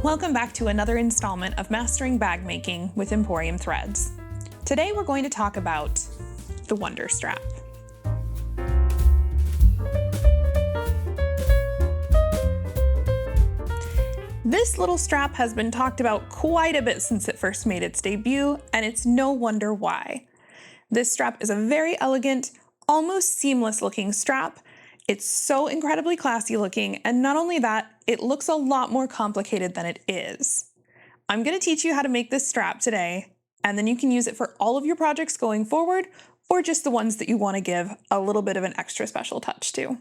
Welcome back to another installment of Mastering Bag Making with Emporium Threads. Today we're going to talk about the Wonder Strap. This little strap has been talked about quite a bit since it first made its debut, and it's no wonder why. This strap is a very elegant, almost seamless looking strap. It's so incredibly classy looking, and not only that, it looks a lot more complicated than it is. I'm going to teach you how to make this strap today, and then you can use it for all of your projects going forward, or just the ones that you want to give a little bit of an extra special touch to.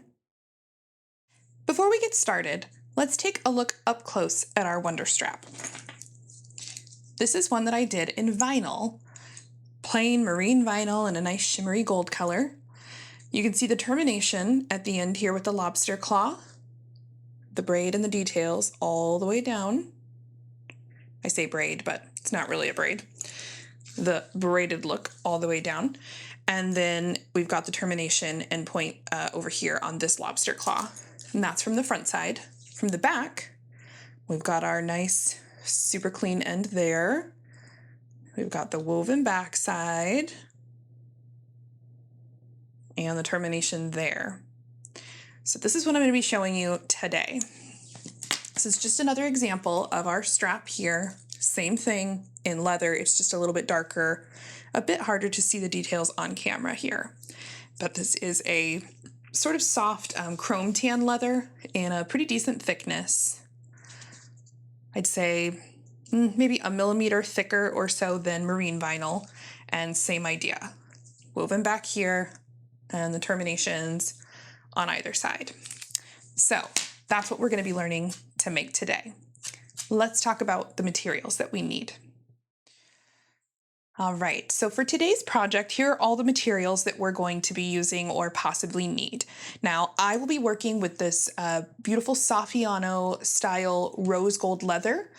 Before we get started, let's take a look up close at our Wonder Strap. This is one that I did in vinyl, plain marine vinyl in a nice shimmery gold color. You can see the termination at the end here with the lobster claw, the braid and the details all the way down. I say braid, but it's not really a braid. The braided look all the way down. And then we've got the termination end point over here on this lobster claw. And that's from the front side. From the back, we've got our nice, super clean end there. We've got the woven back side and the termination there. So this is what I'm going to be showing you today. This is just another example of our strap here. Same thing in leather, it's just a little bit darker, a bit harder to see the details on camera here. But this is a sort of soft chrome tan leather in a pretty decent thickness. I'd say maybe a millimeter thicker or so than marine vinyl, and same idea. Woven back here and the terminations on either side. So that's what we're going to be learning to make today. Let's talk about the materials that we need. All right, so for today's project, here are all the materials that we're going to be using or possibly need. Now, I will be working with this beautiful Saffiano style rose gold leather.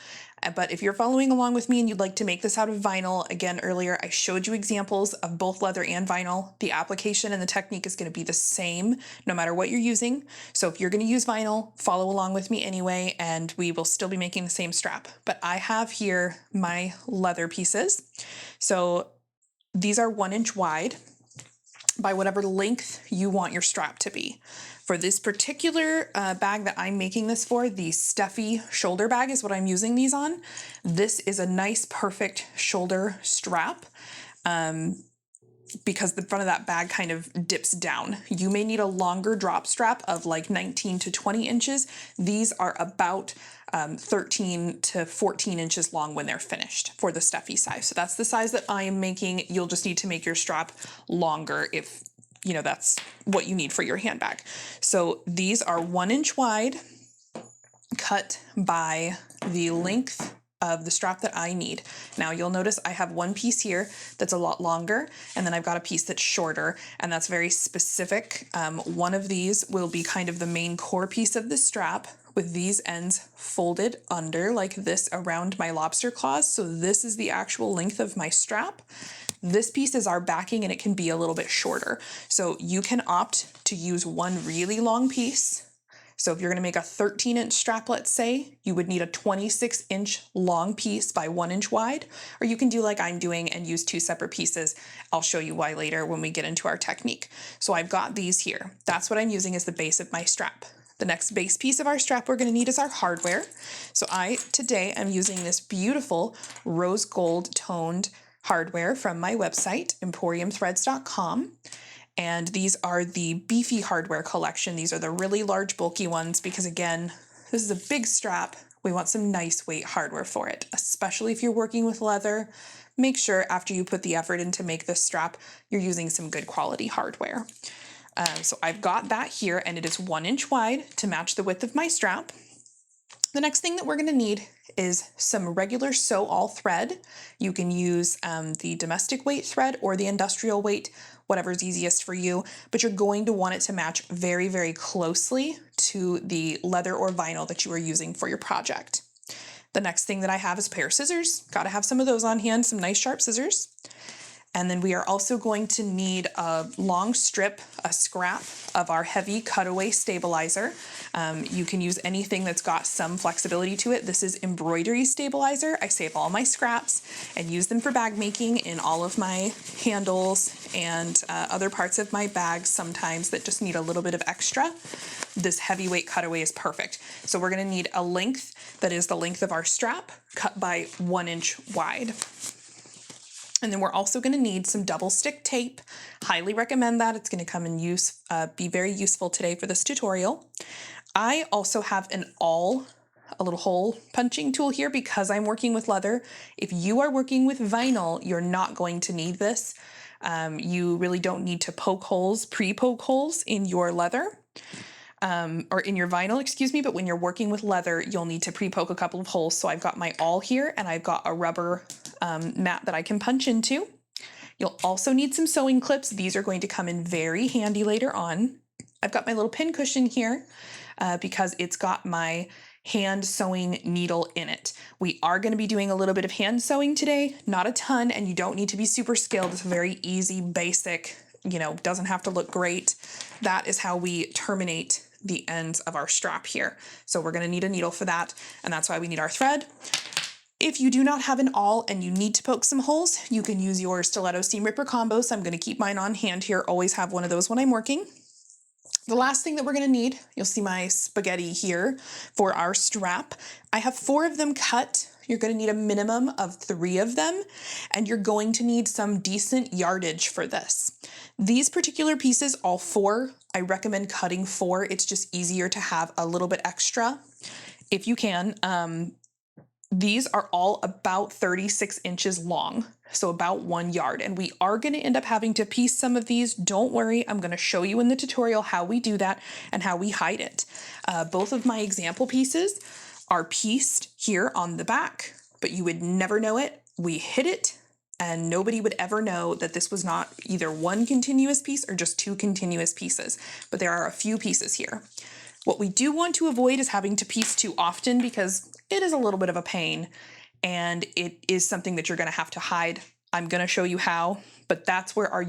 But if you're following along with me and you'd like to make this out of vinyl, again, earlier I showed you examples of both leather and vinyl. The application and the technique is going to be the same no matter what you're using. So if you're going to use vinyl, follow along with me anyway, and we will still be making the same strap. But I have here my leather pieces. So these are 1 inch wide by whatever length you want your strap to be. For this particular bag that I'm making this for, the stuffy shoulder bag is what I'm using these on. This is a nice, perfect shoulder strap because the front of that bag kind of dips down. You may need a longer drop strap of like 19 to 20 inches. These are about 13 to 14 inches long when they're finished for the stuffy size. So that's the size that I am making. You'll just need to make your strap longer if you know that's what you need for your handbag. So these are 1 inch wide, cut by the length of the strap that I need. Now you'll notice I have one piece here that's a lot longer, and then I've got a piece that's shorter, and that's very specific. One of these will be kind of the main core piece of the strap, with these ends folded under like this around my lobster claws. So this is the actual length of my strap. This piece is our backing, and it can be a little bit shorter. So you can opt to use one really long piece. So if you're going to make a 13-inch strap, let's say, you would need a 26-inch long piece by 1 inch wide, or you can do like I'm doing and use two separate pieces. I'll show you why later when we get into our technique. So I've got these here. That's what I'm using as the base of my strap. The next base piece of our strap we're going to need is our hardware. So today I'm using this beautiful rose gold toned hardware from my website, emporiumthreads.com. And these are the beefy hardware collection. These are the really large, bulky ones because, again, this is a big strap. We want some nice weight hardware for it, especially if you're working with leather. Make sure after you put the effort in to make this strap, you're using some good quality hardware. So I've got that here, and it is 1 inch wide to match the width of my strap. The next thing that we're going to need is some regular sew-all thread. You can use the domestic weight thread or the industrial weight, whatever's easiest for you, but you're going to want it to match very, very closely to the leather or vinyl that you are using for your project. The next thing that I have is a pair of scissors. Got to have some of those on hand, some nice sharp scissors. And then we are also going to need a long strip, a scrap of our heavy cutaway stabilizer. You can use anything that's got some flexibility to it. This is embroidery stabilizer. I save all my scraps and use them for bag making in all of my handles and other parts of my bags sometimes that just need a little bit of extra. This heavyweight cutaway is perfect. So we're gonna need a length that is the length of our strap, cut by 1 inch wide. And then we're also going to need some double stick tape. Highly recommend that. It's going to come in use, be very useful today for this tutorial. I also have a little hole punching tool here because I'm working with leather. If you are working with vinyl, you're not going to need this. You really don't need to poke holes, pre-poke holes in your leather. Or in your vinyl, excuse me, but when you're working with leather, you'll need to pre-poke a couple of holes. So I've got my awl here and I've got a rubber mat that I can punch into. You'll also need some sewing clips. These are going to come in very handy later on. I've got my little pin cushion here because it's got my hand sewing needle in it. We are going to be doing a little bit of hand sewing today, not a ton, and you don't need to be super skilled. It's very easy, basic, doesn't have to look great. That is how we terminate the ends of our strap here. So we're going to need a needle for that, and that's why we need our thread. If you do not have an awl and you need to poke some holes, you can use your stiletto seam ripper combo. So I'm going to keep mine on hand here. Always have one of those when I'm working. The last thing that we're going to need, you'll see my spaghetti here for our strap. I have 4 of them cut. You're going to need a minimum of 3 of them, and you're going to need some decent yardage for this. These particular pieces, all 4, I recommend cutting 4. It's just easier to have a little bit extra if you can. These are all about 36 inches long, so about 1 yard, and we are going to end up having to piece some of these. Don't worry, I'm going to show you in the tutorial how we do that and how we hide it. Both of my example pieces are pieced here on the back, but you would never know it. We hid it, and nobody would ever know that this was not either one continuous piece or just 2 continuous pieces, but there are a few pieces here. What we do want to avoid is having to piece too often because it is a little bit of a pain and it is something that you're going to have to hide. I'm going to show you how, but that's where our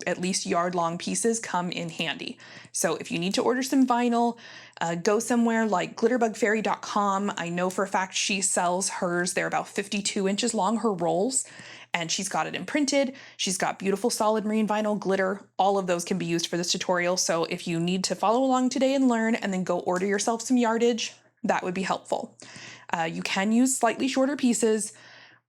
at least yard long pieces come in handy. So if you need to order some vinyl, go somewhere like glitterbugfairy.com. I know for a fact she sells hers. They're about 52 inches long, her rolls, and she's got it imprinted. She's got beautiful solid marine vinyl, glitter. All of those can be used for this tutorial. So if you need to follow along today and learn and then go order yourself some yardage, that would be helpful. You can use slightly shorter pieces,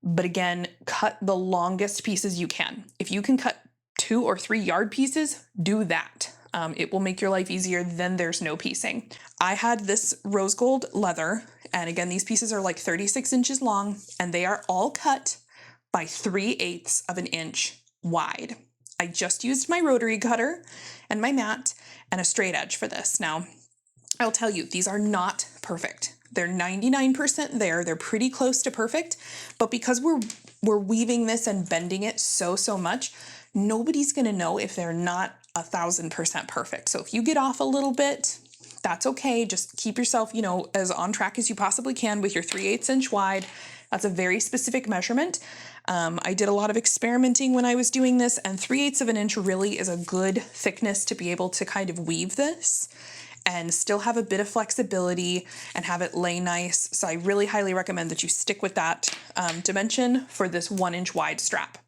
but again, cut the longest pieces you can. If you can cut 2 or 3 yard pieces, do that. It will make your life easier, then there's no piecing. I had this rose gold leather, and again, these pieces are like 36 inches long, and they are all cut by 3/8 of an inch wide. I just used my rotary cutter and my mat and a straight edge for this. Now, I'll tell you, these are not perfect. They're 99% there. They're pretty close to perfect, but because we're weaving this and bending it so much, nobody's going to know if they're not 1,000% perfect. So if you get off a little bit, that's okay. Just keep yourself, as on track as you possibly can with your 3/8 inch wide. That's a very specific measurement. I did a lot of experimenting when I was doing this, and 3/8 of an inch really is a good thickness to be able to kind of weave this and still have a bit of flexibility and have it lay nice. So I really highly recommend that you stick with that dimension for this 1 inch wide strap.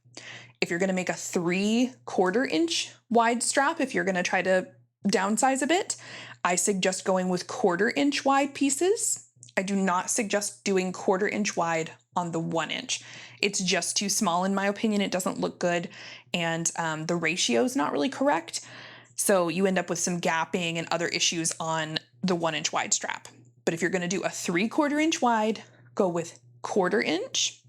If you're going to make a 3/4 inch wide strap, if you're going to try to downsize a bit, I suggest going with 1/4 inch wide pieces. I do not suggest doing 1/4 inch wide on the 1 inch. It's just too small in my opinion. It doesn't look good, and the ratio is not really correct. So you end up with some gapping and other issues on the 1 inch wide strap. But if you're going to do a 3/4 inch wide, go with 1/4 inch.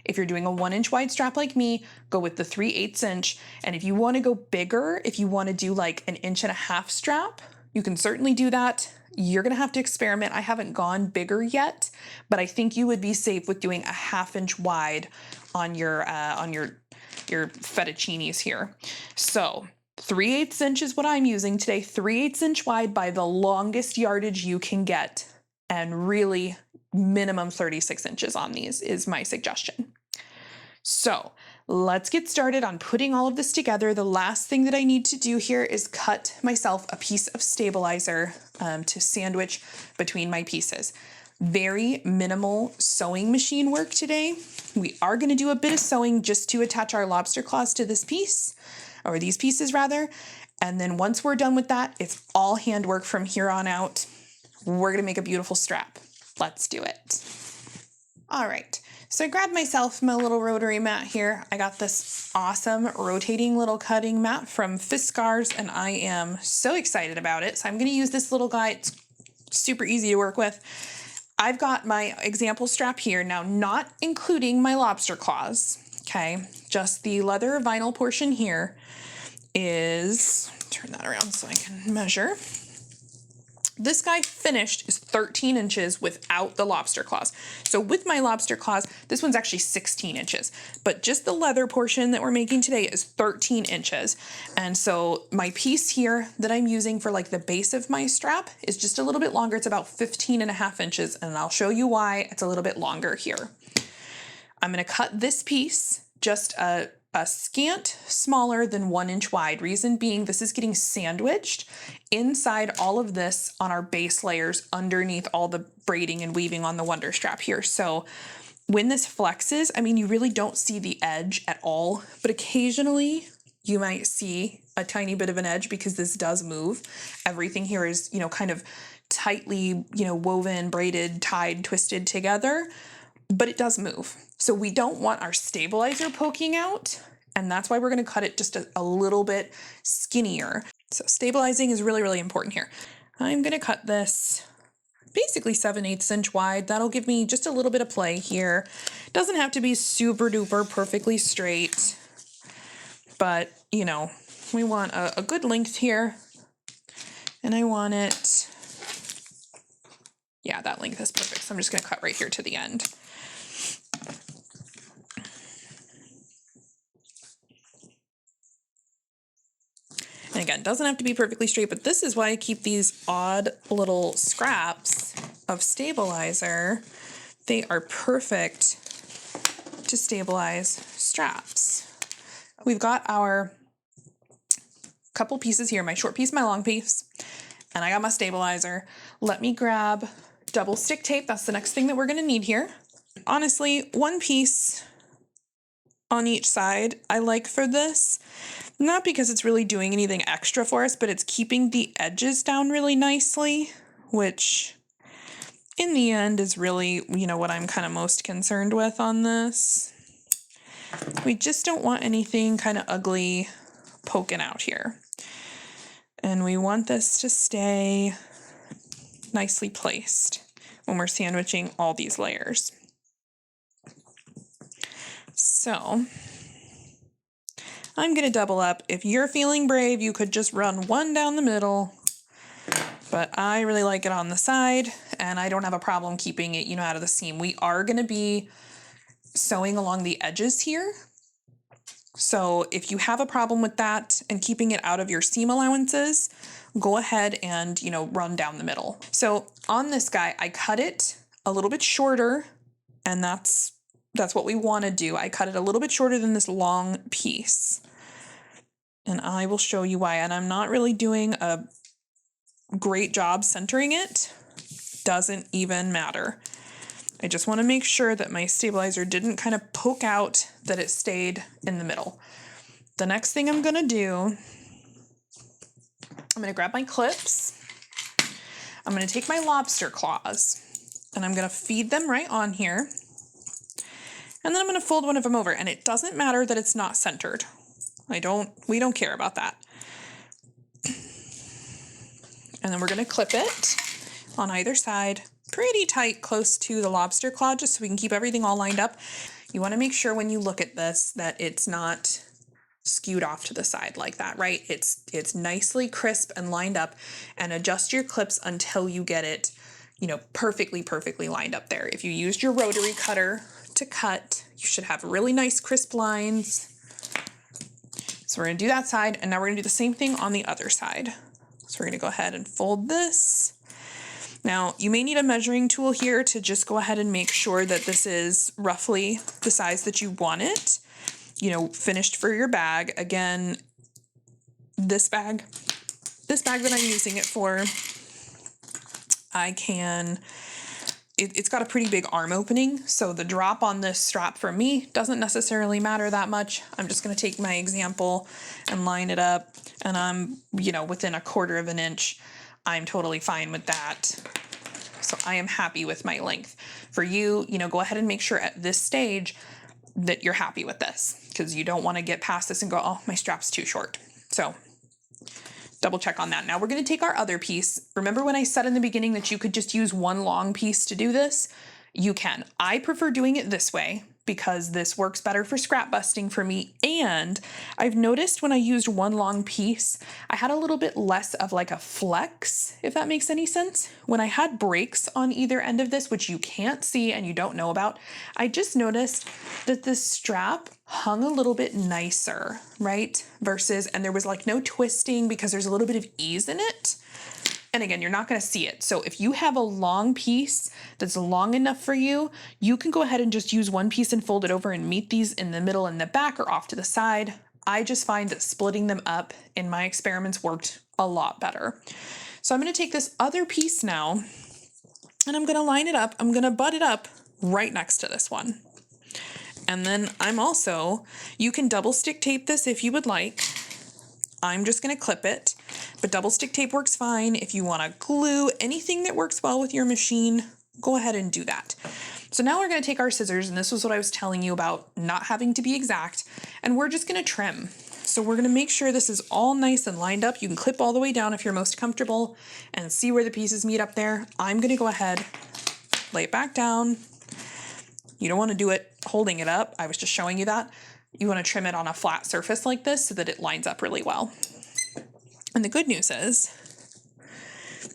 If you're doing a 1 inch wide strap like me, go with the 3/8 inch. And if you want to go bigger, if you want to do like an 1.5 inch strap, you can certainly do that. You're going to have to experiment. I haven't gone bigger yet, but I think you would be safe with doing a 1/2 inch wide on your fettuccinis here. So 3/8 inch is what I'm using today. 3/8 inch wide by the longest yardage you can get, and really minimum 36 inches on these is my suggestion. So let's get started on putting all of this together. The last thing that I need to do here is cut myself a piece of stabilizer to sandwich between my pieces. Very minimal sewing machine work today. We are going to do a bit of sewing just to attach our lobster claws to this piece, or these pieces rather. And then once we're done with that, it's all handwork from here on out. We're going to make a beautiful strap. Let's do it. All right. So I grabbed myself my little rotary mat here. I got this awesome rotating little cutting mat from Fiskars, and I am so excited about it. So I'm going to use this little guy. It's super easy to work with. I've got my example strap here, now not including my lobster claws, okay? Just the leather vinyl portion here is, turn that around so I can measure. This guy finished is 13 inches without the lobster claws. So with my lobster claws, this one's actually 16 inches, but just the leather portion that we're making today is 13 inches. And so my piece here that I'm using for like the base of my strap is just a little bit longer. It's about 15.5 inches, and I'll show you why it's a little bit longer here. I'm gonna cut this piece just a scant smaller than 1 inch wide. Reason being, this is getting sandwiched inside all of this on our base layers underneath all the braiding and weaving on the Wonder Strap here. So when this flexes, I mean, you really don't see the edge at all, but occasionally you might see a tiny bit of an edge because this does move. Everything here is, kind of tightly, woven, braided, tied, twisted together, but it does move. So we don't want our stabilizer poking out, and that's why we're going to cut it just a little bit skinnier. So stabilizing is really, really important here. I'm going to cut this basically 7/8 inch wide. That'll give me just a little bit of play here. Doesn't have to be super duper perfectly straight, but we want a good length here, and I want it, yeah, that length is perfect. So I'm just going to cut right here to the end. And again, doesn't have to be perfectly straight, but this is why I keep these odd little scraps of stabilizer. They are perfect to stabilize straps. We've got our couple pieces here, my short piece, my long piece, and I got my stabilizer. Let me grab double stick tape. That's the next thing that we're gonna need here. Honestly, one piece on each side I like for this. Not because it's really doing anything extra for us, but it's keeping the edges down really nicely, which in the end is really, what I'm kind of most concerned with on this. We just don't want anything kind of ugly poking out here. And we want this to stay nicely placed when we're sandwiching all these layers. So I'm going to double up. If you're feeling brave, you could just run one down the middle, but I really like it on the side, and I don't have a problem keeping it, out of the seam. We are going to be sewing along the edges here. So if you have a problem with that and keeping it out of your seam allowances, go ahead and, run down the middle. So on this guy, I cut it a little bit shorter, and that's what we want to do. I cut it a little bit shorter than this long piece. And I will show you why. And I'm not really doing a great job centering it. Doesn't even matter. I just want to make sure that my stabilizer didn't kind of poke out, that it stayed in the middle. The next thing I'm going to do, I'm going to grab my clips. I'm going to take my lobster claws, and I'm going to feed them right on here. And then I'm going to fold one of them over, and it doesn't matter that it's not centered. We don't care about that. And then we're going to clip it on either side pretty tight, close to the lobster claw, just so we can keep everything all lined up. You want to make sure when you look at this that it's not skewed off to the side like that, right? It's nicely crisp and lined up, and adjust your clips until you get it, perfectly lined up there. If you used your rotary cutter to cut, you should have really nice crisp lines. So we're going to do that side, and now we're going to do the same thing on the other side. So we're going to go ahead and fold this. Now, you may need a measuring tool here to just go ahead and make sure that this is roughly the size that you want it, you know, finished for your bag. Again, this bag that I'm using it for, it's got a pretty big arm opening, so the drop on this strap for me doesn't necessarily matter that much. I'm just going to take my example and line it up, and I'm, you know, within 1/4 of an inch. I'm totally fine with that. So I am happy with my length. For you, you know, go ahead and make sure at this stage that you're happy with this, because you don't want to get past this and go, oh, my strap's too short. So double check on that. Now we're going to take our other piece. Remember when I said in the beginning that you could just use one long piece to do this? You can. I prefer doing it this way because this works better for scrap busting for me. And I've noticed when I used one long piece, I had a little bit less of like a flex, if that makes any sense. When I had breaks on either end of this, which you can't see and you don't know about, I just noticed that the strap hung a little bit nicer, right? Versus, and there was like no twisting because there's a little bit of ease in it. And again, you're not going to see it. So if you have a long piece that's long enough for you, you can go ahead and just use one piece and fold it over and meet these in the middle and the back or off to the side. I just find that splitting them up in my experiments worked a lot better. So I'm going to take this other piece now and I'm going to line it up. I'm going to butt it up right next to this one. And then you can double stick tape this if you would like. I'm just going to clip it, but double stick tape works fine. If you want to glue anything that works well with your machine, go ahead and do that. So now we're going to take our scissors, and this was what I was telling you about not having to be exact, and we're just going to trim. So we're going to make sure this is all nice and lined up. You can clip all the way down if you're most comfortable and see where the pieces meet up there. I'm going to go ahead, lay it back down. You don't want to do it holding it up. I was just showing you that. You want to trim it on a flat surface like this so that it lines up really well. And the good news is,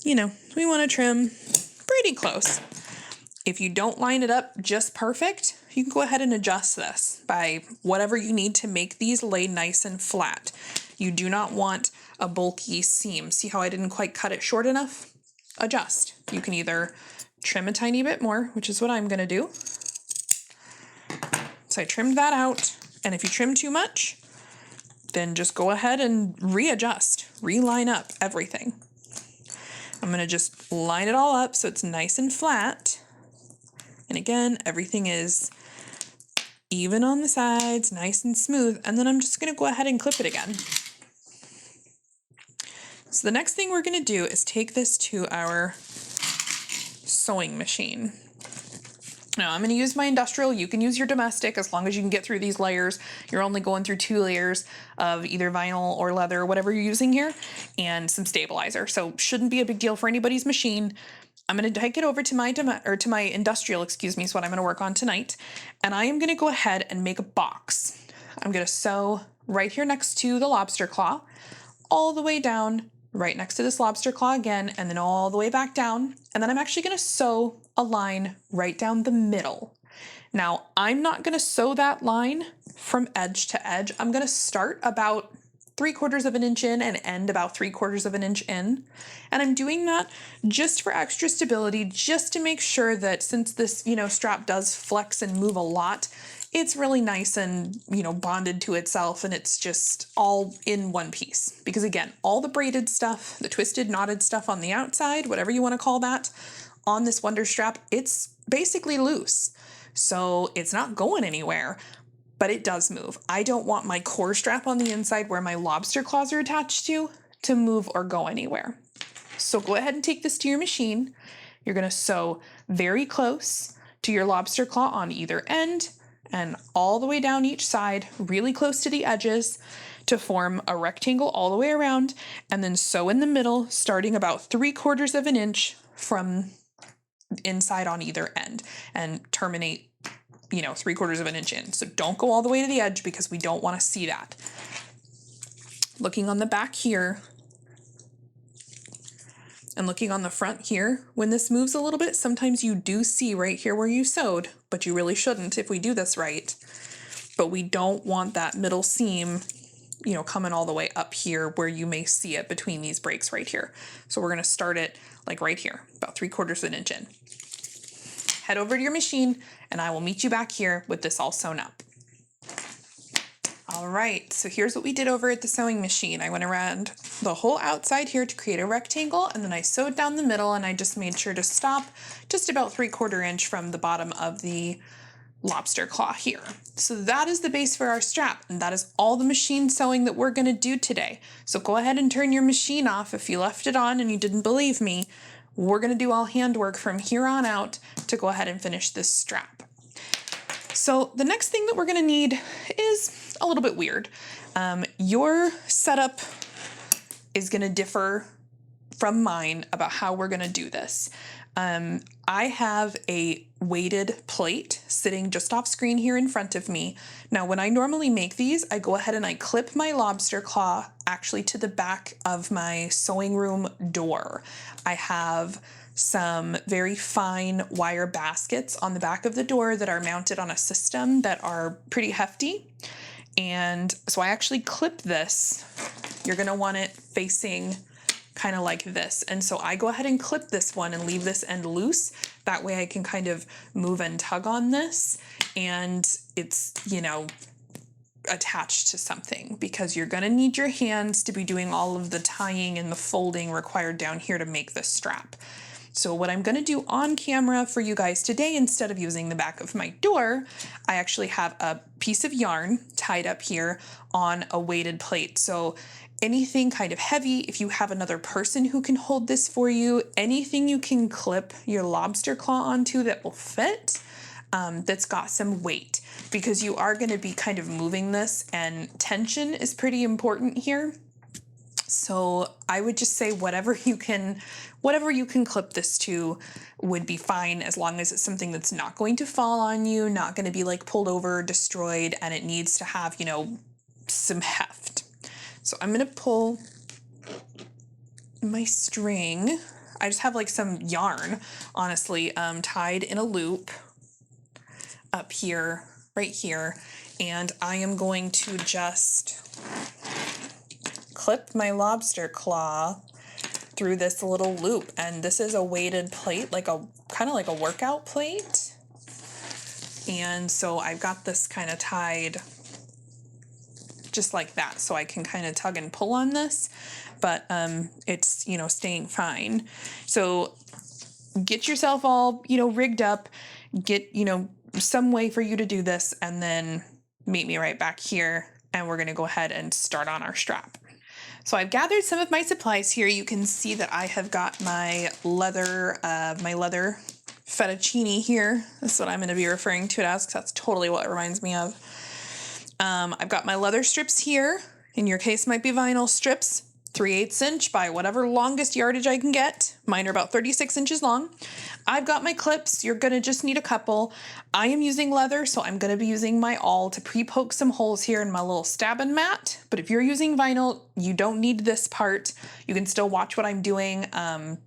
you know, we want to trim pretty close. If you don't line it up just perfect, you can go ahead and adjust this by whatever you need to make these lay nice and flat. You do not want a bulky seam. See how I didn't quite cut it short enough? Adjust. You can either trim a tiny bit more, which is what I'm going to do. So I trimmed that out. And if you trim too much, then just go ahead and readjust, reline up everything. I'm going to just line it all up so it's nice and flat. And again, everything is even on the sides, nice and smooth. And then I'm just going to go ahead and clip it again. So the next thing we're going to do is take this to our sewing machine. Now I'm going to use my industrial. You can use your domestic as long as you can get through these layers. You're only going through 2 layers of either vinyl or leather, whatever you're using here, and some stabilizer. So shouldn't be a big deal for anybody's machine. I'm going to take it over to my industrial, is what I'm going to work on tonight. And I am going to go ahead and make a box. I'm going to sew right here next to the lobster claw, all the way down, right next to this lobster claw again, and then all the way back down. And then I'm actually going to sew a line right down the middle. Now, I'm not going to sew that line from edge to edge. I'm going to start about 3/4 of an inch in and end about 3/4 of an inch in. And I'm doing that just for extra stability, just to make sure that since this, strap does flex and move a lot, it's really nice and, bonded to itself, and it's just all in one piece. Because again, all the braided stuff, the twisted, knotted stuff on the outside, whatever you want to call that, on this Wonder strap, it's basically loose. So it's not going anywhere, but it does move. I don't want my core strap on the inside where my lobster claws are attached to move or go anywhere. So go ahead and take this to your machine. You're going to sew very close to your lobster claw on either end and all the way down each side, really close to the edges, to form a rectangle all the way around, and then sew in the middle, starting about 3/4 of an inch from inside on either end, and terminate 3/4 of an inch in. So don't go all the way to the edge because we don't want to see that. Looking on the back here and looking on the front here, when this moves a little bit, sometimes you do see right here where you sewed, but you really shouldn't if we do this right. But we don't want that middle seam, coming all the way up here where you may see it between these breaks right here. So we're gonna start it like right here, about 3/4 of an inch in. Head over to your machine and I will meet you back here with this all sewn up. All right, so here's what we did over at the sewing machine. I went around the whole outside here to create a rectangle, and then I sewed down the middle, and I just made sure to stop just about 3/4 inch from the bottom of the lobster claw here. So that is the base for our strap, and that is all the machine sewing that we're gonna do today. So go ahead and turn your machine off if you left it on and you didn't believe me. We're gonna do all handwork from here on out to go ahead and finish this strap. So the next thing that we're gonna need is a little bit weird. Your setup is gonna differ from mine about how we're gonna do this. I have a weighted plate sitting just off screen here in front of me. Now, when I normally make these, I go ahead and I clip my lobster claw actually to the back of my sewing room door. I have some very fine wire baskets on the back of the door that are mounted on a system that are pretty hefty. And so I actually clip this. You're gonna want it facing kind of like this. And so I go ahead and clip this one and leave this end loose. That way I can kind of move and tug on this and it's, attached to something, because you're gonna need your hands to be doing all of the tying and the folding required down here to make this strap. So what I'm gonna do on camera for you guys today, instead of using the back of my door, I actually have a piece of yarn tied up here on a weighted plate. So anything kind of heavy, if you have another person who can hold this for you, anything you can clip your lobster claw onto that will fit, that's got some weight, because you are gonna be kind of moving this and tension is pretty important here. So I would just say whatever you can clip this to would be fine, as long as it's something that's not going to fall on you, not going to be like pulled over, destroyed, and it needs to have, some heft. So I'm going to pull my string. I just have like some yarn, honestly, tied in a loop up here, right here, and I am going to just clip my lobster claw through this little loop. And this is a weighted plate, kind of like a workout plate. And so I've got this kind of tied just like that, so I can kind of tug and pull on this, but it's staying fine. So get yourself all rigged up, get some way for you to do this, and then meet me right back here and we're going to go ahead and start on our strap. So I've gathered some of my supplies here. You can see that I have got my leather fettuccine here. That's what I'm going to be referring to it as, because that's totally what it reminds me of. I've got my leather strips here. In your case, might be vinyl strips, 3/8 inch by whatever longest yardage I can get. Mine are about 36 inches long. I've got my clips. You're gonna just need a couple. I am using leather, so I'm gonna be using my awl to pre-poke some holes here in my little stabbing mat. But if you're using vinyl, you don't need this part. You can still watch what I'm doing,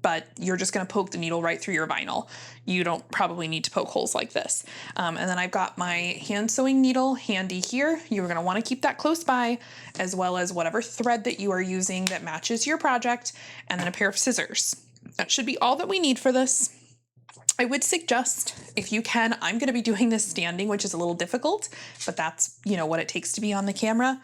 but you're just gonna poke the needle right through your vinyl. You don't probably need to poke holes like this. And then I've got my hand sewing needle handy here. You're gonna wanna keep that close by, as well as whatever thread that you are using that matches your project, and then a pair of scissors. That should be all that we need for this. I would suggest, if you can, I'm going to be doing this standing, which is a little difficult, but that's, what it takes to be on the camera.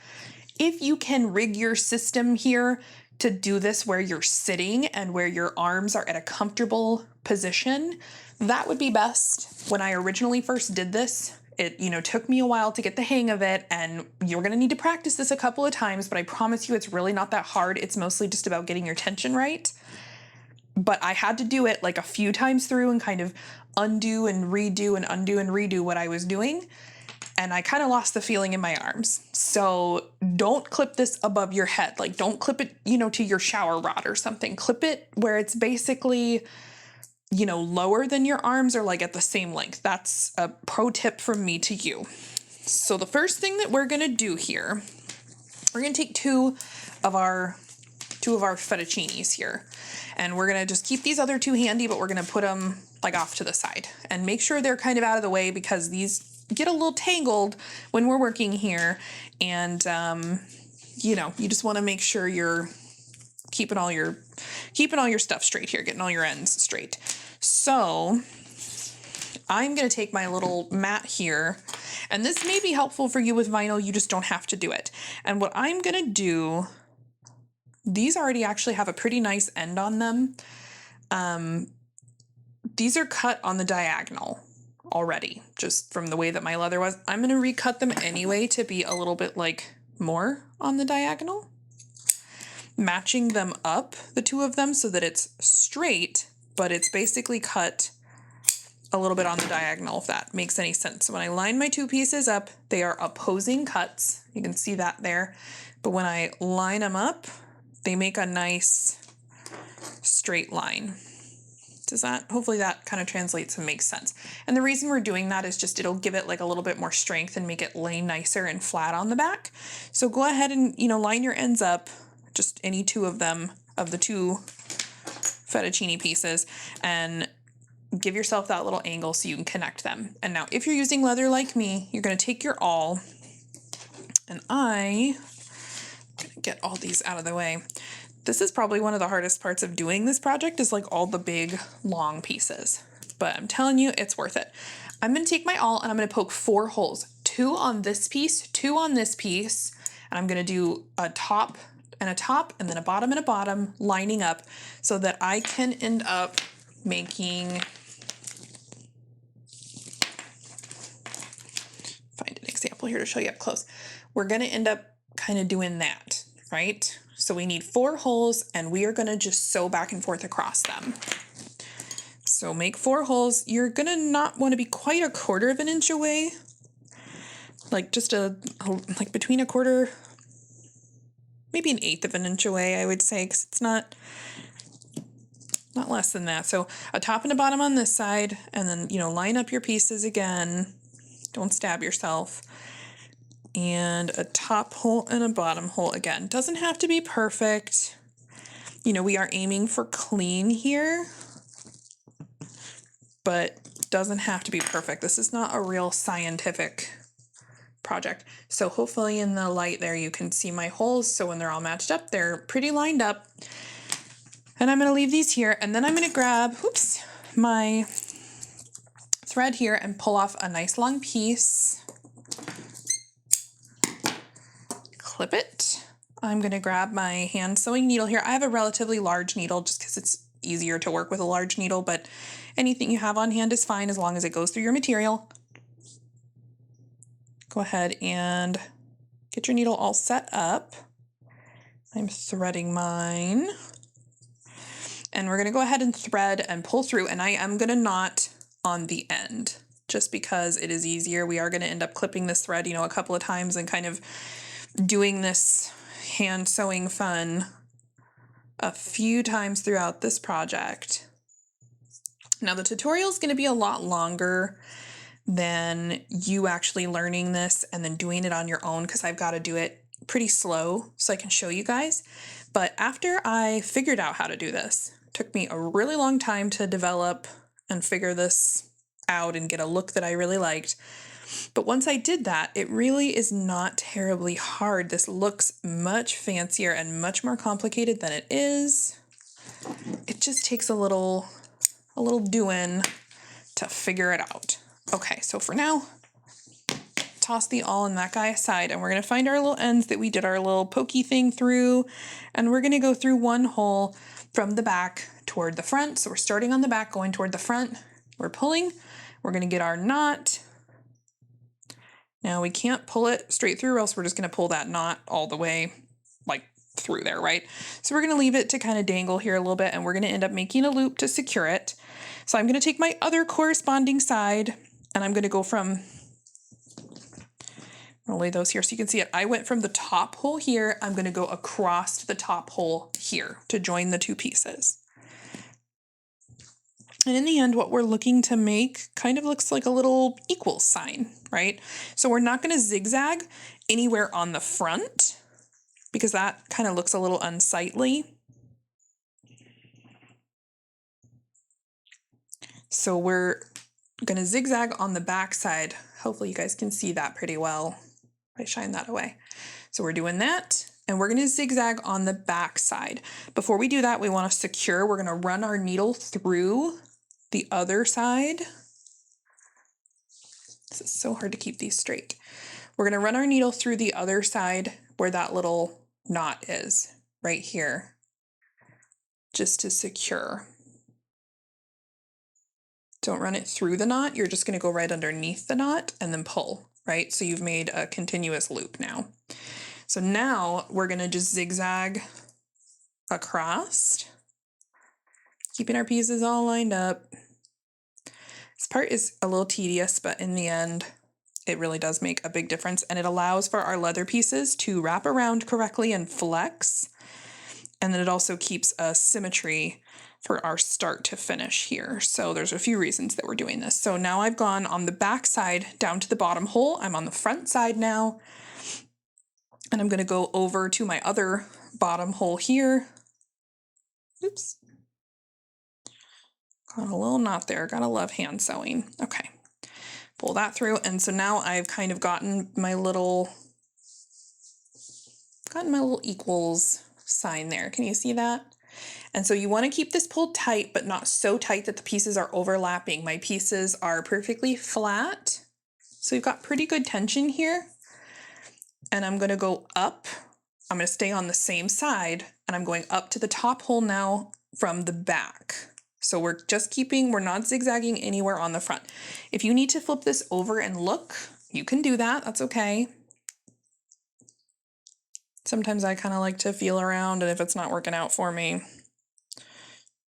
If you can rig your system here to do this where you're sitting and where your arms are at a comfortable position, that would be best. When I originally first did this, it, took me a while to get the hang of it, and you're going to need to practice this a couple of times, but I promise you it's really not that hard. It's mostly just about getting your tension right. But I had to do it like a few times through and kind of undo and redo and undo and redo what I was doing. And I kind of lost the feeling in my arms. So don't clip this above your head. Like, don't clip it, to your shower rod or something. Clip it where it's basically, lower than your arms, or like at the same length. That's a pro tip from me to you. So the first thing that we're going to do here, we're going to take two of our fettuccinis here. And we're gonna just keep these other two handy, but we're gonna put them like off to the side and make sure they're kind of out of the way, because these get a little tangled when we're working here. And you know, you just want to make sure you're keeping all your stuff straight here, getting all your ends straight. So I'm going to take my little mat here, and this may be helpful for you with vinyl, you just don't have to do it. And what I'm going to do, these already actually have a pretty nice end on them. These are cut on the diagonal already, just from the way that my leather was. I'm going to recut them anyway to be a little bit like more on the diagonal, matching them up, the two of them, so that it's straight, but it's basically cut a little bit on the diagonal, if that makes any sense. So when I line my two pieces up, they are opposing cuts. You can see that there. But when I line them up, they make a nice straight line. Does that, hopefully that kind of translates and makes sense. And the reason we're doing that is just it'll give it like a little bit more strength and make it lay nicer and flat on the back. So go ahead and, you know, line your ends up, just any two of them, of the two fettuccine pieces, and give yourself that little angle so you can connect them. And now if you're using leather like me, you're going to take your awl, and I'm going to get all these out of the way. This is probably one of the hardest parts of doing this project, is like all the big long pieces, but I'm telling you, it's worth it. I'm going to take my awl and I'm going to poke 4 holes, 2 on this piece, 2 on this piece, and I'm going to do a top and a top and then a bottom and a bottom lining up so that I can end up making, find an example here to show you up close. We're going to end up kind of doing that, right? So we need 4 holes and we are going to just sew back and forth across them. So make 4 holes. You're going to not want to be quite a 1/4 inch away, like just like between a 1/4, maybe an 1/8 inch away, I would say, because it's not less than that. So a top and a bottom on this side, and then, you know, line up your pieces again. Don't stab yourself. And a top hole and a bottom hole again. Doesn't have to be perfect. You know, we are aiming for clean here, but doesn't have to be perfect. This is not a real scientific project. So hopefully in the light there you can see my holes. So when they're all matched up, they're pretty lined up. And I'm going to leave these here, and then I'm going to grab, my thread here and pull off a nice long piece. Clip it. I'm going to grab my hand sewing needle here. I have a relatively large needle just because it's easier to work with a large needle, but anything you have on hand is fine as long as it goes through your material. Go ahead and get your needle all set up. I'm threading mine. And we're going to go ahead and thread and pull through, and I am going to knot on the end just because it is easier. We are going to end up clipping this thread, you know, a couple of times and kind of doing this hand sewing fun a few times throughout this project. Now the tutorial is going to be a lot longer than you actually learning this and then doing it on your own, because I've got to do it pretty slow so I can show you guys. But after I figured out how to do this, it took me a really long time to develop and figure this out and get a look that I really liked. But once I did that, it really is not terribly hard. This looks much fancier and much more complicated than it is. It just takes a little doing to figure it out. Okay, so for now, toss the awl and that guy aside, and we're going to find our little ends that we did our little pokey thing through, and we're going to go through 1 hole from the back toward the front. So we're starting on the back, going toward the front. We're pulling. We're going to get our knot. Now we can't pull it straight through, or else we're just going to pull that knot all the way like through there, right? So we're going to leave it to kind of dangle here a little bit, and we're going to end up making a loop to secure it. So I'm going to take my other corresponding side, and I'm going to go from, I'll lay those here so you can see it. I went from the top hole here. I'm going to go across to the top hole here to join the 2 pieces. And in the end, what we're looking to make kind of looks like a little equal sign, right? So we're not going to zigzag anywhere on the front because that kind of looks a little unsightly. So we're going to zigzag on the back side. Hopefully you guys can see that pretty well if I shine that away. So we're doing that. and we're going to zigzag on the back side. Before we do that, we want to secure. We're going to run our needle through the other side. This is so hard to keep these straight. We're going to run our needle through the other side where that little knot is, right here, just to secure. Don't run it through the knot. You're just going to go right underneath the knot and then pull, right? So you've made a continuous loop now. So now we're going to just zigzag across, keeping our pieces all lined up. This part is a little tedious, but in the end, it really does make a big difference, and it allows for our leather pieces to wrap around correctly and flex. And then it also keeps a symmetry for our start to finish here. So there's a few reasons that we're doing this. So now I've gone on the back side down to the bottom hole. I'm on the front side now. And I'm going to go over to my other bottom hole here. Oops. Got a little knot there. Gotta love hand sewing. Okay. Pull that through. And so now I've kind of gotten my little equals sign there. Can you see that? And so you want to keep this pulled tight, but not so tight that the pieces are overlapping. My pieces are perfectly flat. So you've got pretty good tension here. And I'm going to go up. I'm going to stay on the same side, and I'm going up to the top hole now from the back. So we're not zigzagging anywhere on the front. If you need to flip this over and look, you can do that. That's okay. Sometimes I kind of like to feel around, and if it's not working out for me,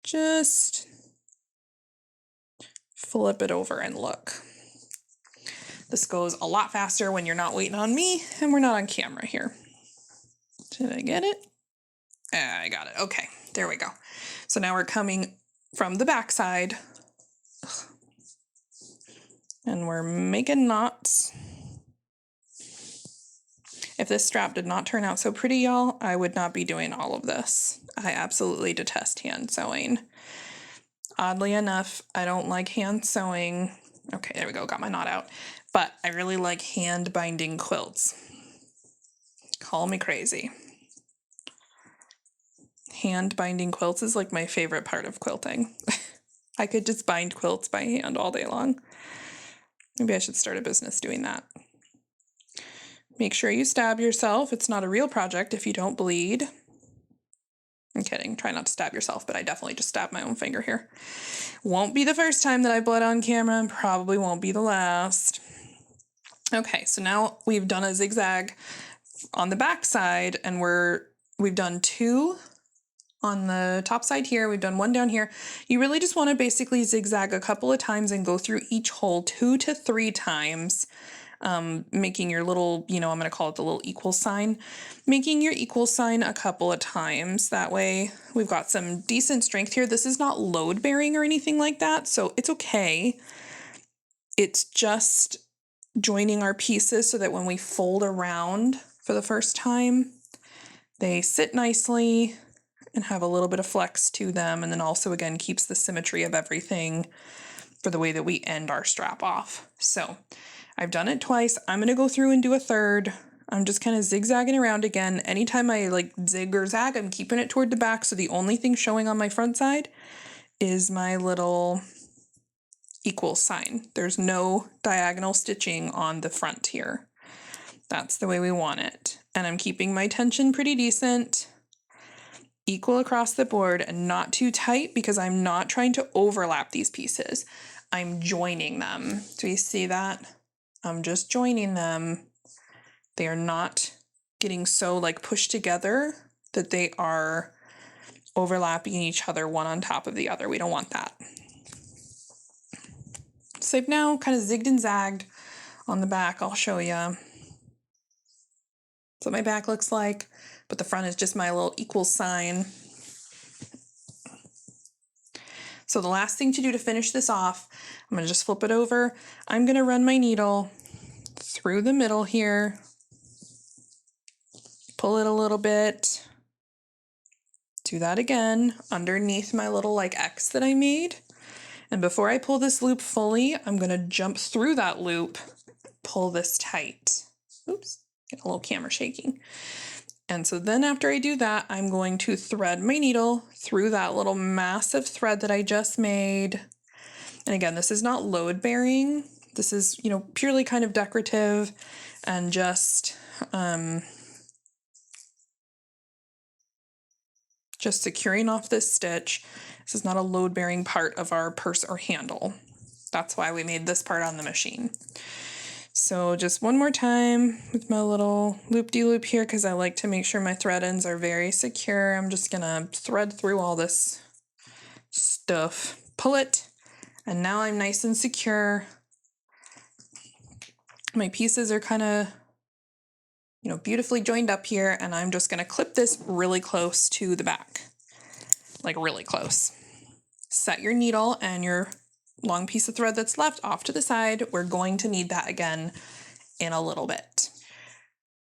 just flip it over and look. This goes a lot faster when you're not waiting on me and we're not on camera here. Did I get it? I got it. Okay, there we go. So now we're coming from the back side and we're making knots. If this strap did not turn out so pretty, y'all, I would not be doing all of this. I absolutely detest hand sewing. Oddly enough, I don't like hand sewing. Okay, there we go, got my knot out. But I really like hand binding quilts. Call me crazy. Hand binding quilts is like my favorite part of quilting. I could just bind quilts by hand all day long. Maybe I should start a business doing that. Make sure you stab yourself. It's not a real project if you don't bleed. I'm kidding. Try not to stab yourself, but I definitely just stabbed my own finger here. Won't be the first time that I bled on camera, and probably won't be the last. Okay, so now we've done a zigzag on the back side, and we've done 2 on the top side here. We've done 1 down here. You really just want to basically zigzag a couple of times and go through each hole 2 to 3 times. Making your little, I'm going to call it the little equal sign, making your equal sign a couple of times. That way we've got some decent strength here. This is not load bearing or anything like that, so it's okay. It's just joining our pieces so that when we fold around for the first time, they sit nicely and have a little bit of flex to them. And then also, again, keeps the symmetry of everything for the way that we end our strap off. So I've done it twice. I'm going to go through and do a third. I'm just kind of zigzagging around again. Anytime I like zig or zag, I'm keeping it toward the back. So the only thing showing on my front side is my little equal sign. There's no diagonal stitching on the front here. That's the way we want it. And I'm keeping my tension pretty decent, equal across the board, and not too tight because I'm not trying to overlap these pieces. I'm joining them. Do you see that? I'm just joining them. They are not getting so like pushed together that they are overlapping each other one on top of the other. We don't want that. So I've now kind of zigged and zagged on the back. I'll show you. That's what my back looks like, but the front is just my little equal sign. So the last thing to do to finish this off, I'm going to just flip it over. I'm going to run my needle through the middle here, pull it a little bit, do that again underneath my little like X that I made. And before I pull this loop fully, I'm going to jump through that loop, pull this tight. Oops, get a little camera shaking. And so then after I do that, I'm going to thread my needle through that little massive thread that I just made. And again, this is not load bearing. This is, you know, purely kind of decorative and just securing off this stitch. This is not a load bearing part of our purse or handle. That's why we made this part on the machine. So just one more time with my little loop-de-loop here, because I like to make sure my thread ends are very secure. I'm just gonna thread through all this stuff, pull it, and now I'm nice and secure. My pieces are kind of, you know, beautifully joined up here, and I'm just gonna clip this really close to the back, like really close. Set your needle and your long piece of thread that's left off to the side. We're going to need that again in a little bit.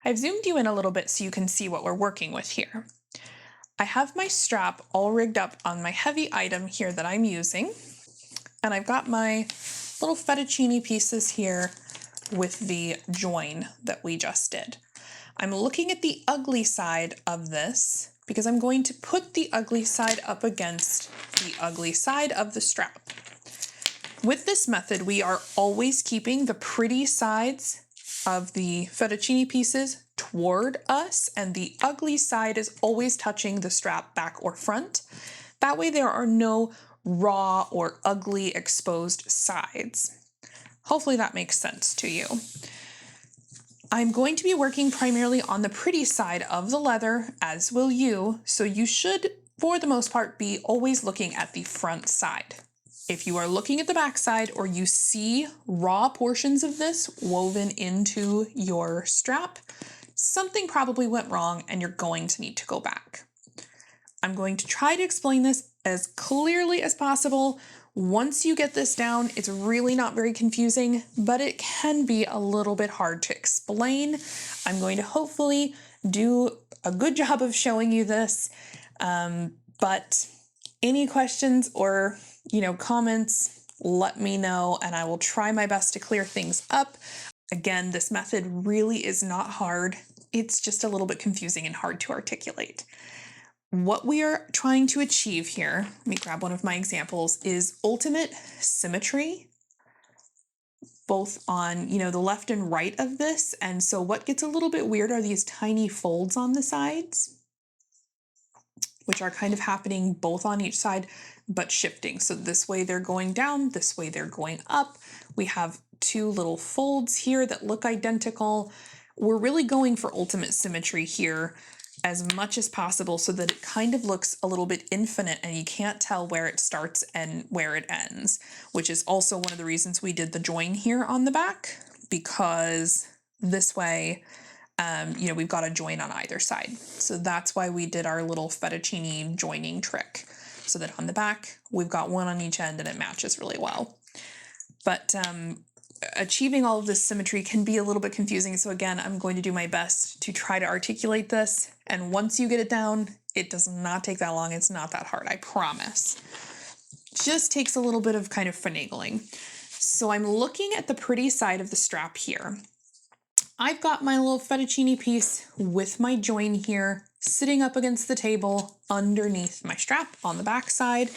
I've zoomed you in a little bit so you can see what we're working with here. I have my strap all rigged up on my heavy item here that I'm using, and I've got my little fettuccine pieces here with the join that we just did. I'm looking at the ugly side of this because I'm going to put the ugly side up against the ugly side of the strap. With this method, we are always keeping the pretty sides of the fettuccine pieces toward us, and the ugly side is always touching the strap back or front. That way there are no raw or ugly exposed sides. Hopefully that makes sense to you. I'm going to be working primarily on the pretty side of the leather, as will you, so you should, for the most part, be always looking at the front side. If you are looking at the back side or you see raw portions of this woven into your strap, something probably went wrong and you're going to need to go back. I'm going to try to explain this as clearly as possible. Once you get this down, it's really not very confusing, but it can be a little bit hard to explain. I'm going to hopefully do a good job of showing you this, but any questions or comments, let me know and I will try my best to clear things up. Again, this method really is not hard. It's just a little bit confusing and hard to articulate. What we are trying to achieve here, let me grab one of my examples, is ultimate symmetry, both on, the left and right of this. And so what gets a little bit weird are these tiny folds on the sides, which are kind of happening both on each side, but shifting. So this way they're going down, this way they're going up. We have two little folds here that look identical. We're really going for ultimate symmetry here as much as possible so that it kind of looks a little bit infinite and you can't tell where it starts and where it ends, which is also one of the reasons we did the join here on the back, because this way, we've got a join on either side. So that's why we did our little fettuccine joining trick, so that on the back, we've got one on each end and it matches really well. But achieving all of this symmetry can be a little bit confusing. So again, I'm going to do my best to try to articulate this. And once you get it down, it does not take that long. It's not that hard, I promise. Just takes a little bit of kind of finagling. So I'm looking at the pretty side of the strap here. I've got my little fettuccine piece with my join here sitting up against the table underneath my strap on the back side.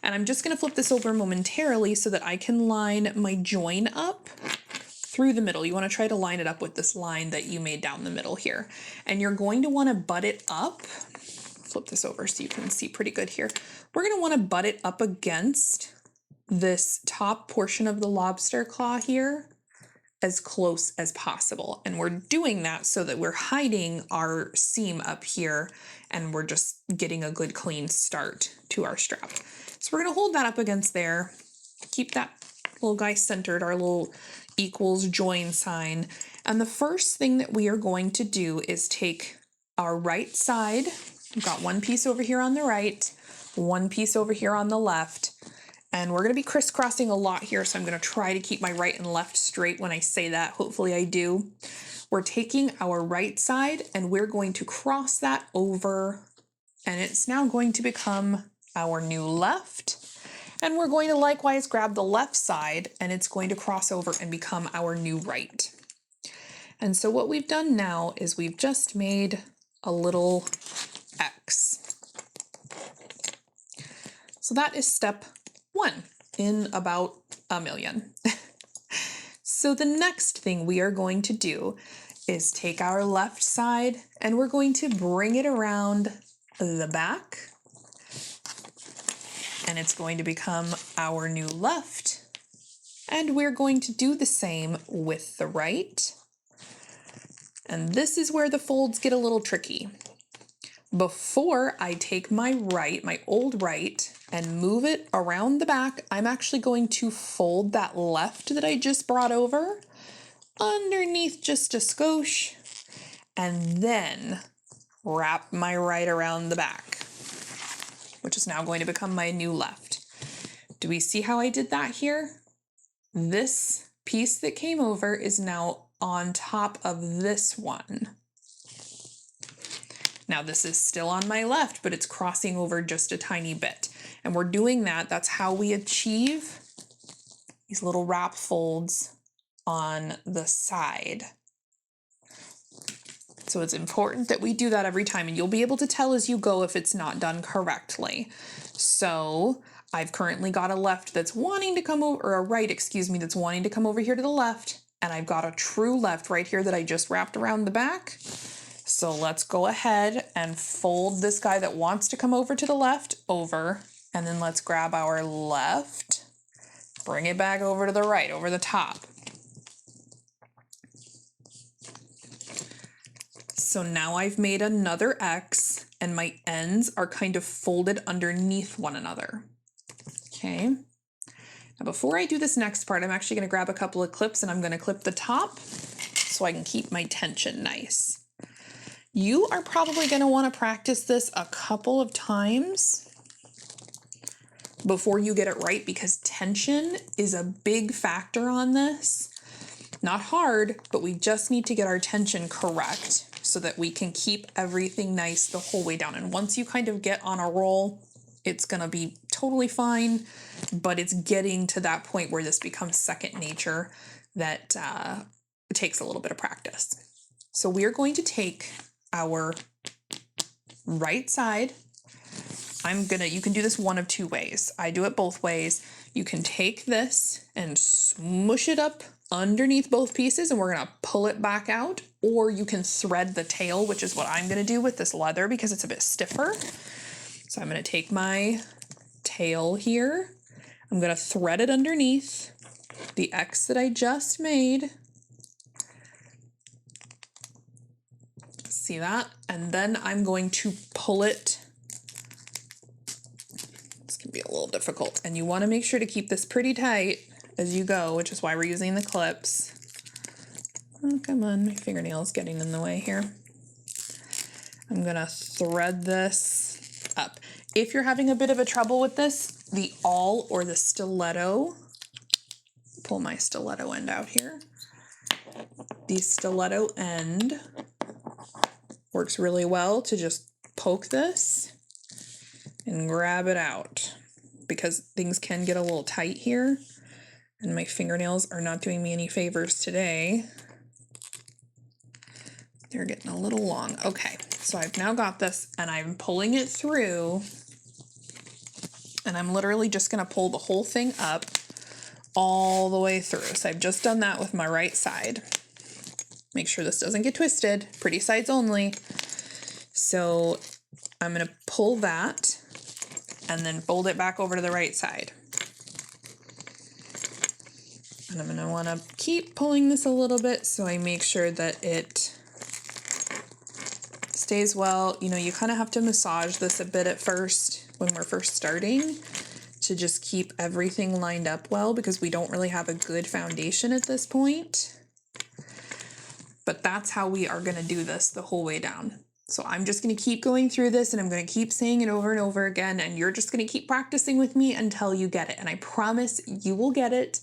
And I'm just going to flip this over momentarily so that I can line my join up through the middle. You want to try to line it up with this line that you made down the middle here. And you're going to want to butt it up. Flip this over so you can see pretty good here. We're going to want to butt it up against this top portion of the lobster claw here as close as possible. And we're doing that so that we're hiding our seam up here and we're just getting a good clean start to our strap. So we're gonna hold that up against there, keep that little guy centered, our little equals join sign. And the first thing that we are going to do is take our right side. We've got one piece over here on the right, one piece over here on the left, and we're gonna be crisscrossing a lot here, so I'm gonna try to keep my right and left straight when I say that. Hopefully I do. We're taking our right side and we're going to cross that over, and it's now going to become our new left. And we're going to likewise grab the left side and it's going to cross over and become our new right. And so what we've done now is we've just made a little X. So that is step 1 in about a million. So the next thing we are going to do is take our left side and we're going to bring it around the back, and it's going to become our new left. And we're going to do the same with the right. And this is where the folds get a little tricky. Before I take my right, my old right, and move it around the back, I'm actually going to fold that left that I just brought over underneath just a skosh, and then wrap my right around the back, which is now going to become my new left. Do we see how I did that here? This piece that came over is now on top of this one. Now this is still on my left, but it's crossing over just a tiny bit. And we're doing that. That's how we achieve these little wrap folds on the side. So it's important that we do that every time, and you'll be able to tell as you go if it's not done correctly. So I've currently got a left that's wanting to come over, or a right, excuse me, that's wanting to come over here to the left. And I've got a true left right here that I just wrapped around the back. So let's go ahead and fold this guy that wants to come over to the left over, and then let's grab our left, bring it back over to the right, over the top. So now I've made another X and my ends are kind of folded underneath one another. Okay. Now before I do this next part, I'm actually going to grab a couple of clips and I'm going to clip the top so I can keep my tension nice. You are probably going to want to practice this a couple of times before you get it right, because tension is a big factor on this. Not hard, but we just need to get our tension correct so that we can keep everything nice the whole way down. And once you kind of get on a roll, it's going to be totally fine, but it's getting to that point where this becomes second nature that takes a little bit of practice. So we are going to take our right side. You can do this one of two ways. I do it both ways. You can take this and smush it up underneath both pieces and we're going to pull it back out, or you can thread the tail, which is what I'm going to do with this leather because it's a bit stiffer. So I'm going to take my tail here. I'm going to thread it underneath the X that I just made. See that? And then I'm going to pull it. This can be a little difficult, and you want to make sure to keep this pretty tight as you go, which is why we're using the clips. Oh, come on, my fingernail's getting in the way here. I'm gonna thread this up. If you're having a bit of a trouble with this, the awl or the stiletto, pull my stiletto end out here. The stiletto end works really well to just poke this and grab it out, because things can get a little tight here and my fingernails are not doing me any favors today. They're getting a little long. Okay, so I've now got this and I'm pulling it through, and I'm literally just gonna pull the whole thing up all the way through. So I've just done that with my right side. Make sure this doesn't get twisted, pretty sides only. So I'm gonna pull that and then fold it back over to the right side. And I'm gonna wanna keep pulling this a little bit so I make sure that it stays well. You know, you kind of have to massage this a bit at first when we're first starting to just keep everything lined up well, because we don't really have a good foundation at this point. But that's how we are gonna do this the whole way down. So I'm just gonna keep going through this and I'm gonna keep saying it over and over again, and you're just gonna keep practicing with me until you get it. And I promise you will get it,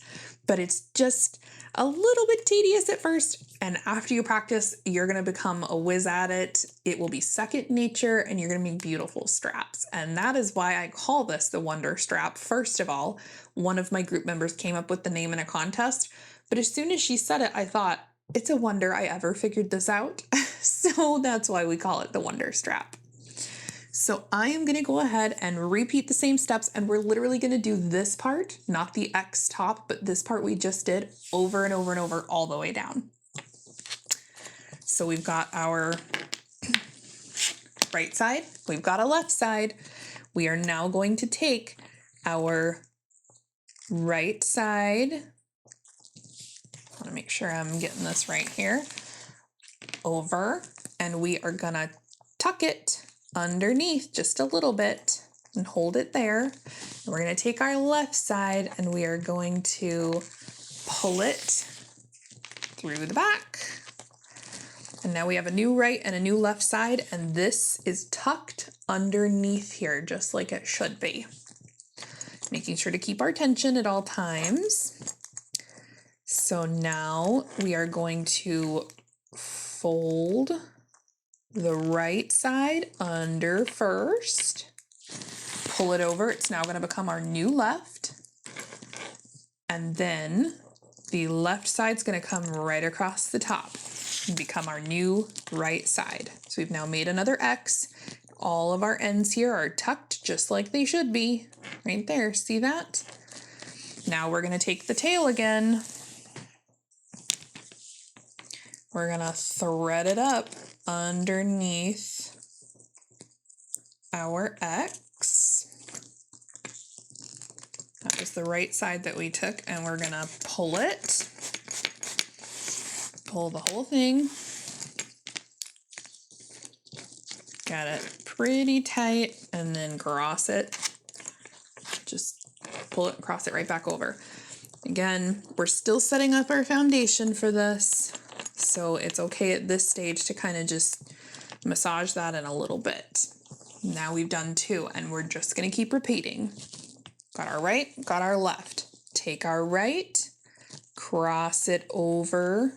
but it's just a little bit tedious at first. And after you practice, you're gonna become a whiz at it. It will be second nature and you're gonna make beautiful straps. And that is why I call this the Wonder Strap. First of all, one of my group members came up with the name in a contest, but as soon as she said it, I thought, it's a wonder I ever figured this out. So that's why we call it the Wonder Strap. So I am going to go ahead and repeat the same steps, and we're literally going to do this part, not the X top, but this part we just did over and over and over all the way down. So we've got our right side, we've got a left side. We are now going to take our right side, I want to make sure I'm getting this right here, over, and we are going to tuck it underneath just a little bit and hold it there. And we're going to take our left side and we are going to pull it through the back. And now we have a new right and a new left side, and this is tucked underneath here just like it should be. Making sure to keep our tension at all times. So now we are going to fold the right side under first, pull it over. It's now going to become our new left. And then the left side's going to come right across the top and become our new right side. So we've now made another X. All of our ends here are tucked just like they should be. Right there, see that? Now we're going to take the tail again. We're going to thread it up underneath our X. That was the right side that we took, and we're going to pull it. Pull the whole thing. Got it pretty tight, and then cross it. Just pull it, cross it right back over. Again, we're still setting up our foundation for this, so it's okay at this stage to kind of just massage that in a little bit. Now we've done two, and we're just going to keep repeating. Got our right, got our left. Take our right, cross it over,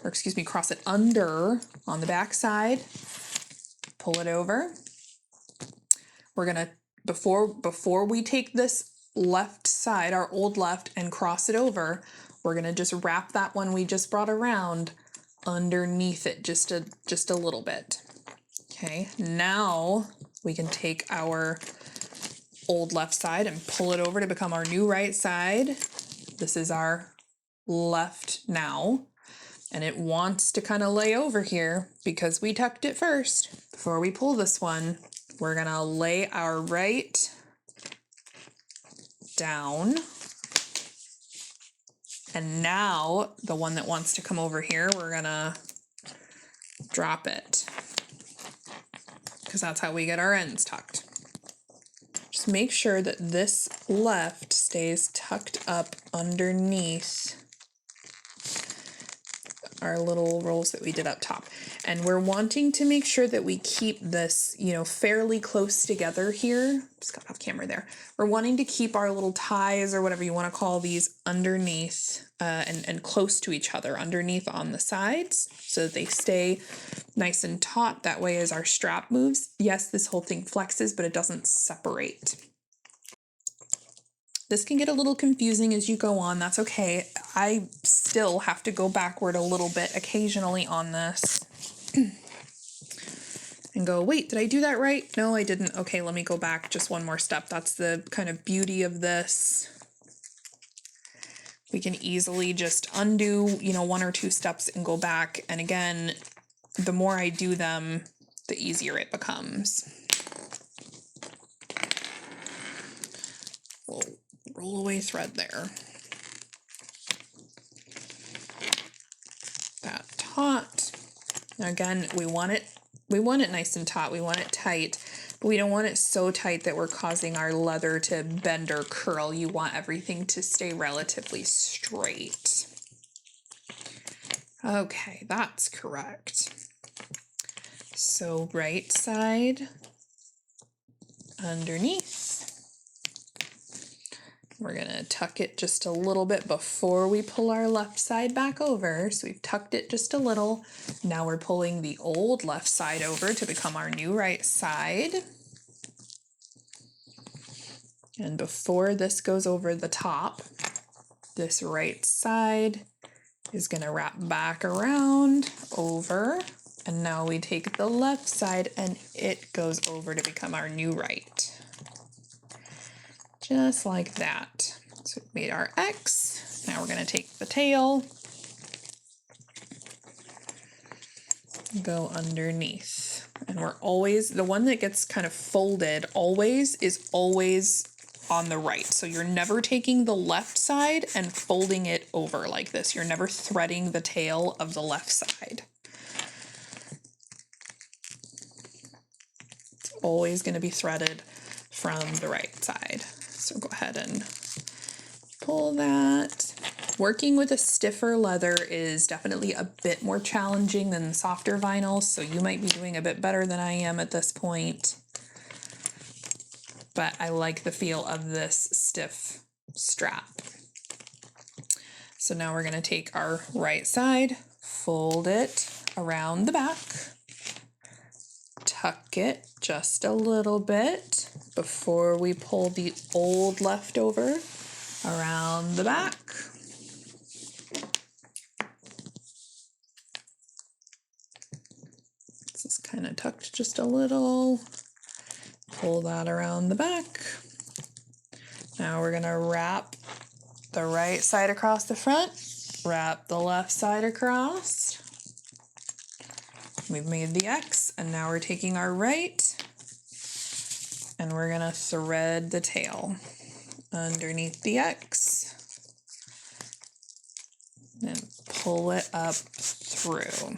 or excuse me, cross it under on the back side, pull it over. We're going to, before we take this left side, our old left, and cross it over, we're going to just wrap that one we just brought around underneath it just a little bit. Okay, now we can take our old left side and pull it over to become our new right side. This is our left now, and it wants to kind of lay over here because we tucked it first. Before we pull this one, we're gonna lay our right down, and now the one that wants to come over here, we're gonna drop it because that's how we get our ends tucked. Just make sure that this left stays tucked up underneath our little rolls that we did up top. And we're wanting to make sure that we keep this, fairly close together here. Just got off camera there. We're wanting to keep our little ties, or whatever you want to call these, underneath and close to each other, underneath on the sides, so that they stay nice and taut. That way as our strap moves, yes, this whole thing flexes, but it doesn't separate. This can get a little confusing as you go on. That's okay. I still have to go backward a little bit occasionally on this and go, wait, did I do that right? No, I didn't. Okay, let me go back just one more step. That's the kind of beauty of this. We can easily just undo, one or two steps and go back. And again, the more I do them, the easier it becomes. We'll roll away thread there. That taut. Now again, we want it nice and taut. We want it tight, but we don't want it so tight that we're causing our leather to bend or curl. You want everything to stay relatively straight. Okay, that's correct. So right side underneath. We're gonna tuck it just a little bit before we pull our left side back over. So we've tucked it just a little. Now we're pulling the old left side over to become our new right side. And before this goes over the top, this right side is gonna wrap back around over. And now we take the left side and it goes over to become our new right. Just like that. So we made our X. Now we're going to take the tail, go underneath. And we're always, the one that gets kind of folded always is always on the right. So you're never taking the left side and folding it over like this. You're never threading the tail of the left side. It's always going to be threaded from the right side. So go ahead and pull that. Working with a stiffer leather is definitely a bit more challenging than softer vinyl, so you might be doing a bit better than I am at this point. But I like the feel of this stiff strap. So now we're going to take our right side, fold it around the back, tuck it just a little bit before we pull the old leftover around the back. This is kind of tucked just a little. Pull that around the back. Now we're going to wrap the right side across the front, wrap the left side across. We've made the X, and now we're taking our right, and we're going to thread the tail underneath the X and pull it up through.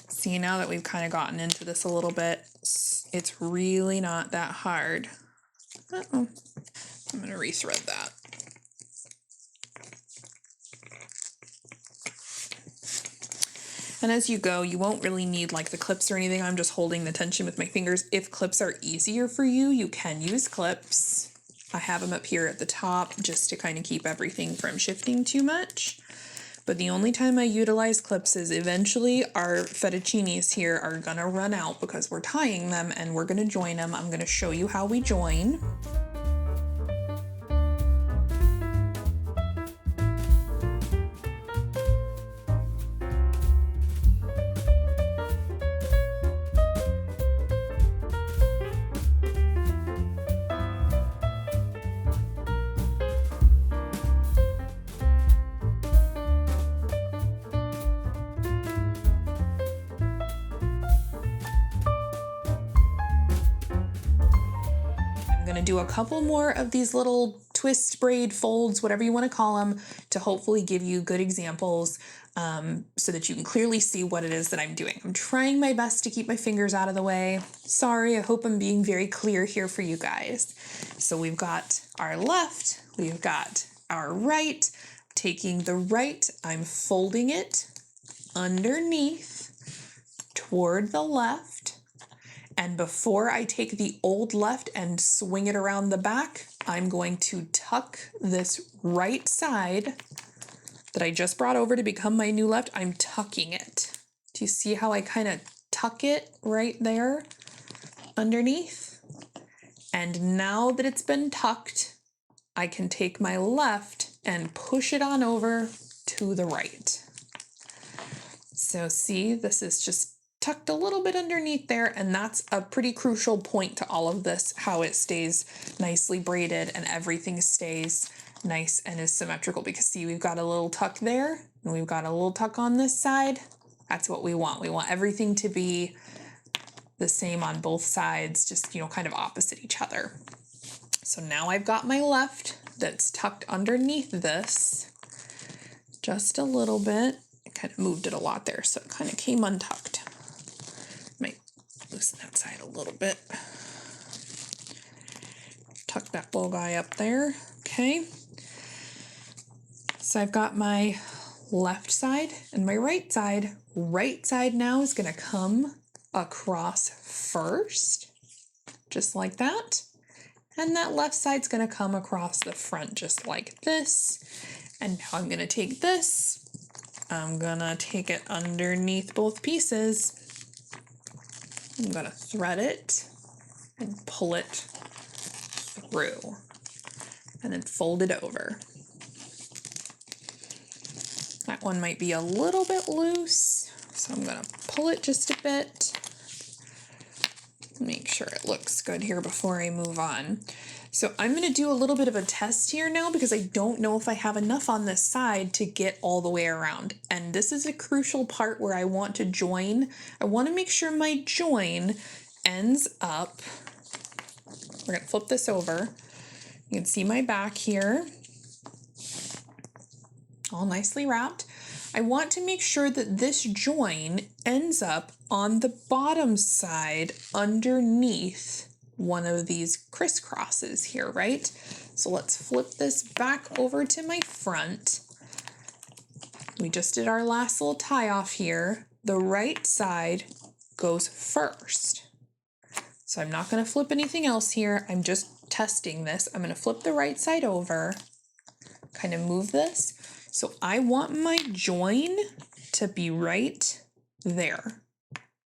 See, now that we've kind of gotten into this a little bit, it's really not that hard. Uh-oh. I'm going to rethread that. And as you go, you won't really need like the clips or anything. I'm just holding the tension with my fingers. If clips are easier for you, you can use clips. I have them up here at the top just to kind of keep everything from shifting too much. But the only time I utilize clips is eventually our fettuccinis here are gonna run out because we're tying them and we're gonna join them. I'm gonna show you how we join. Do a couple more of these little twist braid folds, whatever you want to call them, to hopefully give you good examples so that you can clearly see what it is that I'm doing. I'm trying my best to keep my fingers out of the way. Sorry, I hope I'm being very clear here for you guys. So we've got our left, we've got our right. Taking the right, I'm folding it underneath toward the left. And before I take the old left and swing it around the back, I'm going to tuck this right side that I just brought over to become my new left. I'm tucking it. Do you see how I kind of tuck it right there underneath? And now that it's been tucked, I can take my left and push it on over to the right. So see, this is just tucked a little bit underneath there, and that's a pretty crucial point to all of this, how it stays nicely braided and everything stays nice and is symmetrical, because see, we've got a little tuck there and we've got a little tuck on this side. That's what we want. We want everything to be the same on both sides, just, you know, kind of opposite each other. So now I've got my left that's tucked underneath this just a little bit. I kind of moved it a lot there, so it kind of came untucked. Might loosen that side a little bit. Tuck that little guy up there. Okay. So I've got my left side and my right side. Right side now is going to come across first, just like that. And that left side's going to come across the front just like this. And now I'm going to take this. I'm going to take it underneath both pieces. I'm going to thread it and pull it through and then fold it over. That one might be a little bit loose. So I'm gonna pull it just a bit. Make sure it looks good here before I move on. So I'm gonna do a little bit of a test here now because I don't know if I have enough on this side to get all the way around. And this is a crucial part where I want to join. I wanna make sure my join ends up, we're gonna flip this over. You can see my back here, all nicely wrapped. I want to make sure that this join ends up on the bottom side underneath one of these crisscrosses here, right? So let's flip this back over to my front. We just did our last little tie off here. The right side goes first. So I'm not going to flip anything else here. I'm just testing this. I'm going to flip the right side over, kind of move this. So I want my join to be right there,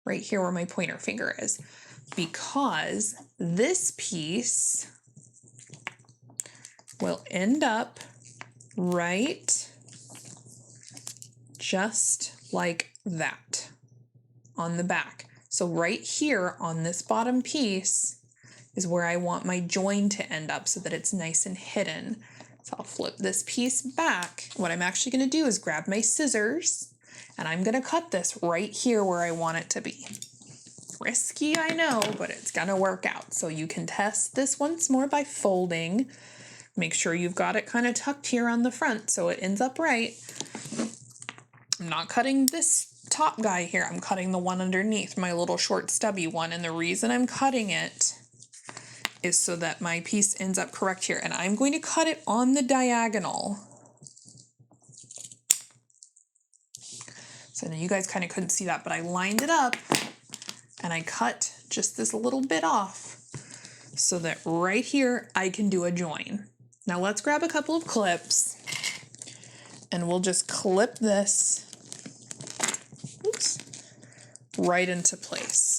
right here where my pointer finger is, because this piece will end up right just like that on the back. So right here on this bottom piece is where I want my join to end up so that it's nice and hidden. So I'll flip this piece back. What I'm actually gonna do is grab my scissors and I'm gonna cut this right here where I want it to be. Risky, I know, but it's gonna work out. So you can test this once more by folding. Make sure you've got it kind of tucked here on the front so it ends up right. I'm not cutting this top guy here. I'm cutting the one underneath, my little short stubby one. And the reason I'm cutting it is so that my piece ends up correct here. And I'm going to cut it on the diagonal. So now you guys kind of couldn't see that, but I lined it up and I cut just this little bit off so that right here I can do a join. Now let's grab a couple of clips and we'll just clip this, oops, right into place.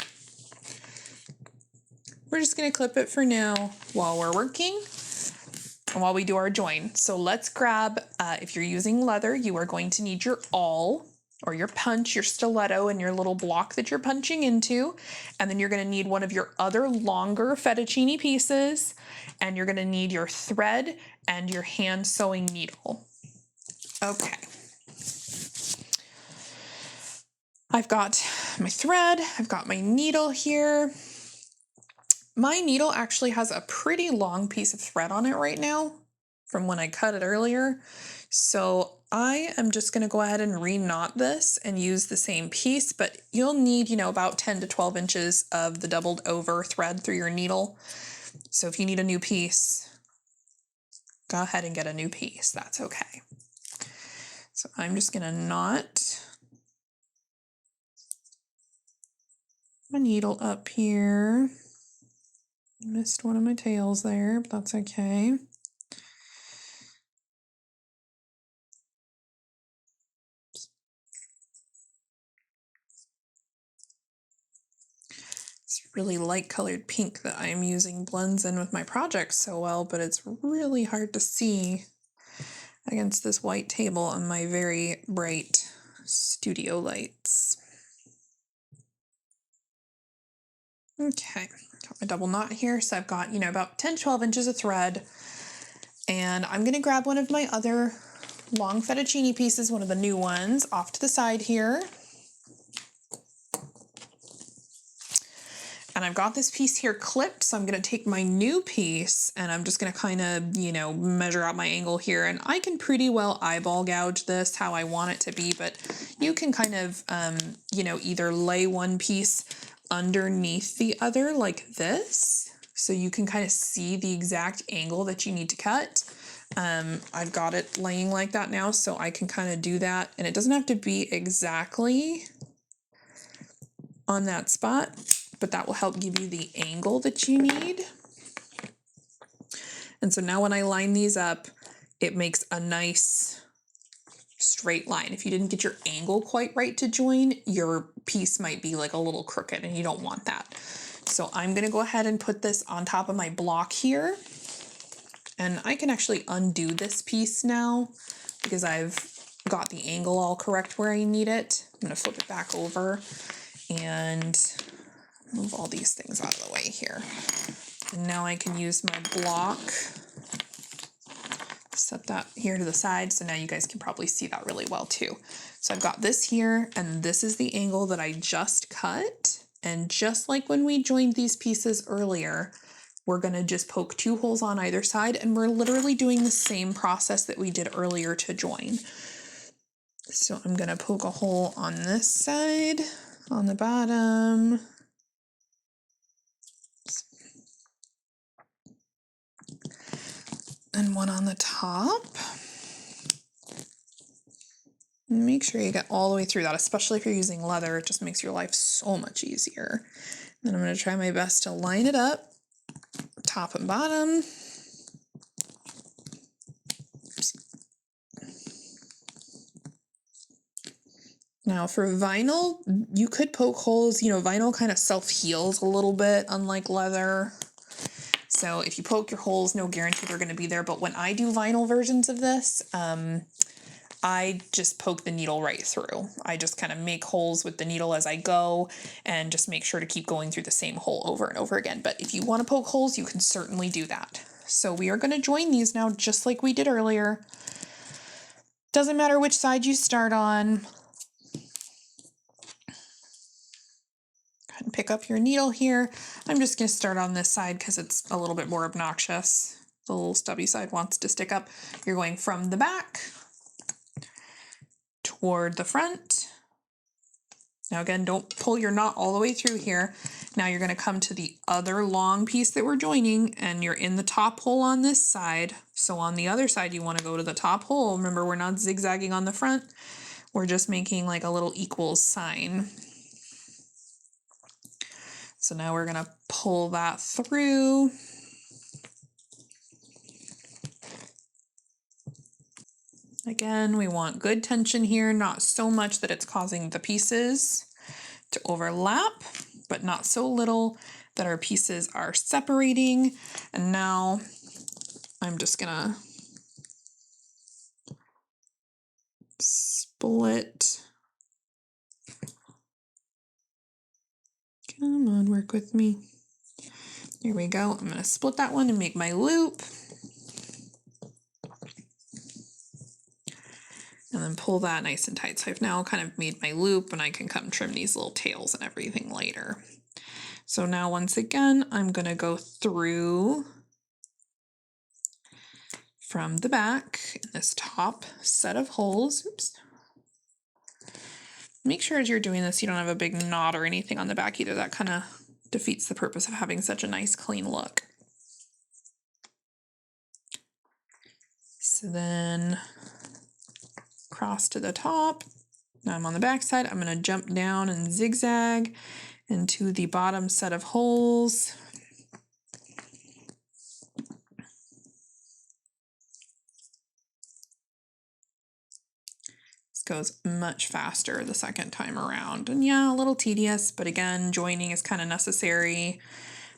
We're just gonna clip it for now while we're working and while we do our join. So let's grab, if you're using leather, you are going to need your awl or your punch, your stiletto, and your little block that you're punching into. And then you're gonna need one of your other longer fettuccine pieces, and you're gonna need your thread and your hand sewing needle. Okay. I've got my thread, I've got my needle here. My needle actually has a pretty long piece of thread on it right now from when I cut it earlier. So I am just gonna go ahead and re-knot this and use the same piece, but you'll need, about 10 to 12 inches of the doubled over thread through your needle. So if you need a new piece, go ahead and get a new piece, that's okay. So I'm just gonna knot my needle up here. Missed one of my tails there, but that's okay. This really light colored pink that I'm using blends in with my project so well, but it's really hard to see against this white table and my very bright studio lights. Okay, got my double knot here. So I've got, about 10, 12 inches of thread. And I'm gonna grab one of my other long fettuccine pieces, one of the new ones, off to the side here. And I've got this piece here clipped, so I'm gonna take my new piece and I'm just gonna kind of, measure out my angle here. And I can pretty well eyeball gouge this how I want it to be, but you can kind of, either lay one piece underneath the other like this, so you can kind of see the exact angle that you need to cut. I've got it laying like that now, so I can kind of do that, and it doesn't have to be exactly on that spot, but that will help give you the angle that you need. And so now when I line these up, it makes a nice straight line. If you didn't get your angle quite right to join, your piece might be like a little crooked and you don't want that. So I'm gonna go ahead and put this on top of my block here. And I can actually undo this piece now because I've got the angle all correct where I need it. I'm gonna flip it back over and move all these things out of the way here. And now I can use my block, set that here to the side, so now you guys can probably see that really well too. So I've got this here, and this is the angle that I just cut. And just like when we joined these pieces earlier, we're gonna just poke 2 holes on either side, and we're literally doing the same process that we did earlier to join. So I'm gonna poke a hole on this side, on the bottom, and one on the top. Make sure you get all the way through that, especially if you're using leather. It just makes your life so much easier. Then I'm going to try my best to line it up, top and bottom. Now for vinyl, you could poke holes. You know, vinyl kind of self-heals a little bit, unlike leather. So if you poke your holes, no guarantee they're going to be there. But when I do vinyl versions of this, I just poke the needle right through. I just kind of make holes with the needle as I go and just make sure to keep going through the same hole over and over again. But if you want to poke holes, you can certainly do that. So we are going to join these now just like we did earlier. Doesn't matter which side you start on. Go ahead and pick up your needle here. I'm just going to start on this side because it's a little bit more obnoxious. The little stubby side wants to stick up. You're going from the back toward the front. Now again, don't pull your knot all the way through here. Now you're going to come to the other long piece that we're joining, and you're in the top hole on this side. So on the other side, you want to go to the top hole. Remember, we're not zigzagging on the front. We're just making like a little equals sign. So now we're going to pull that through. Again, we want good tension here, not so much that it's causing the pieces to overlap, but not so little that our pieces are separating. And now I'm just gonna split. Come on, work with me. Here we go. I'm gonna split that one and make my loop. And then pull that nice and tight. So I've now kind of made my loop, and I can come trim these little tails and everything later. So now once again, I'm gonna go through from the back in this top set of holes. Oops. Make sure as you're doing this, you don't have a big knot or anything on the back either. That kind of defeats the purpose of having such a nice clean look. So then cross to the top. Now I'm on the back side. I'm going to jump down and zigzag into the bottom set of holes. This goes much faster the second time around. And yeah, a little tedious, but again, joining is kind of necessary.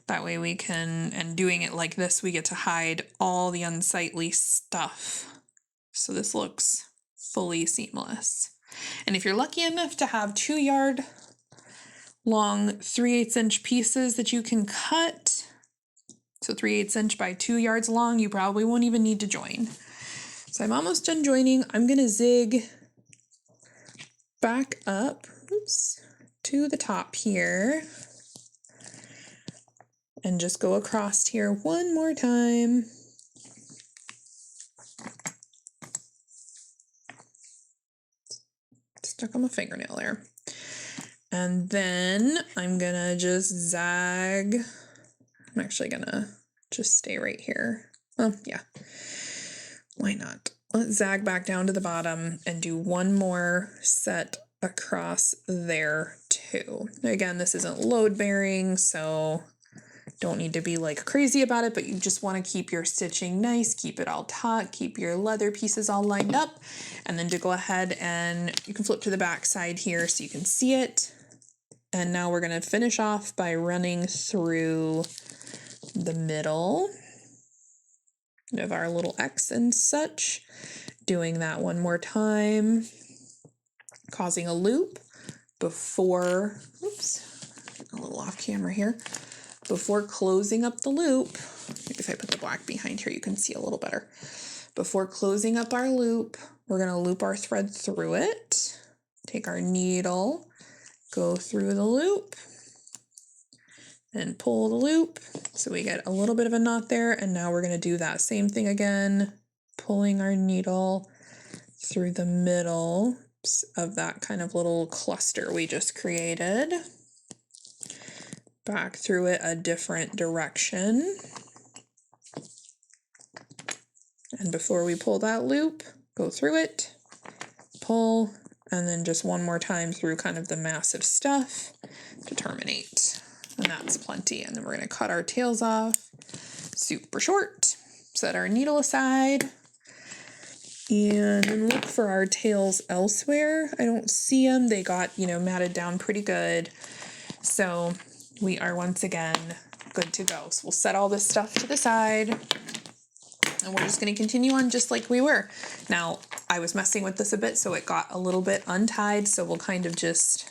That way we can, and doing it like this, we get to hide all the unsightly stuff. So this looks fully seamless. And if you're lucky enough to have 2-yard long 3/8 inch pieces that you can cut, so 3/8 inch by 2 yards long, you probably won't even need to join. So I'm almost done joining. I'm gonna zig back up, oops, to the top here and just go across here one more time. Stuck on my fingernail there. And then I'm gonna just zag. I'm actually gonna just stay right here. Oh, yeah. Why not? Let's zag back down to the bottom and do one more set across there too. Again, this isn't load bearing, so don't need to be like crazy about it, but you just want to keep your stitching nice, keep it all taut, keep your leather pieces all lined up, and then to go ahead and you can flip to the back side here so you can see it. And now we're going to finish off by running through the middle of our little X and such, Doing that one more time, causing a loop before, oops, a little off camera here, before closing up the loop. Maybe if I put the black behind here, you can see a little better. Before closing up our loop, we're going to loop our thread through it. Take our needle, go through the loop, and pull the loop. So we get a little bit of a knot there, and now we're going to do that same thing again, pulling our needle through the middle of that kind of little cluster we just created. Back through it a different direction. And before we pull that loop, go through it, pull, and then just one more time through kind of the massive stuff to terminate. And that's plenty. And then we're going to cut our tails off super short, set our needle aside, and then look for our tails elsewhere. I don't see them. They got, matted down pretty good. So we are once again good to go. So we'll set all this stuff to the side. And we're just going to continue on just like we were. Now, I was messing with this a bit, so it got a little bit untied. So we'll kind of just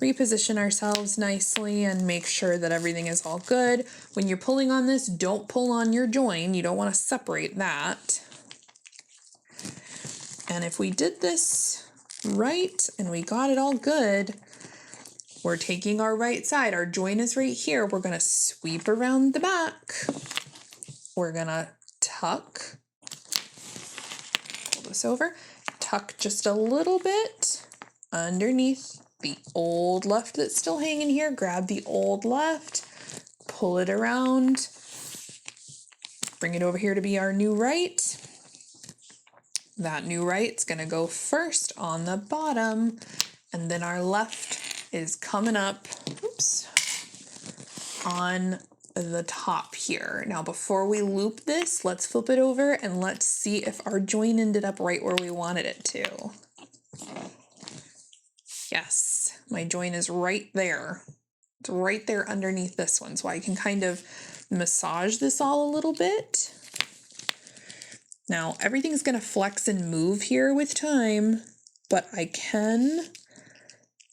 reposition ourselves nicely and make sure that everything is all good. When you're pulling on this, don't pull on your join. You don't want to separate that. And if we did this right and we got it all good, we're taking our right side. Our join is right here. We're going to sweep around the back. We're going to tuck, pull this over, tuck just a little bit underneath the old left that's still hanging here. Grab the old left, pull it around, bring it over here to be our new right. That new right's going to go first on the bottom, and then our left is coming up, on the top here. Now, before we loop this, let's flip it over and let's see if our join ended up right where we wanted it to. Yes, my join is right there. It's right there underneath this one. So I can kind of massage this all a little bit. Now, everything's going to flex and move here with time, but I can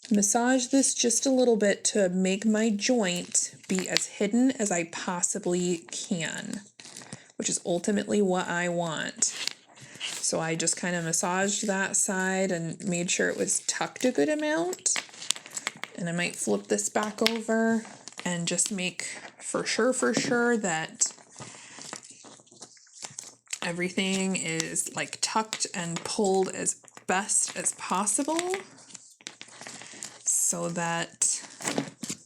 massage this just a little bit to make my joint be as hidden as I possibly can, which is ultimately what I want. So I just kind of massaged that side and made sure it was tucked a good amount. And I might flip this back over and just make for sure that everything is like tucked and pulled as best as possible so that,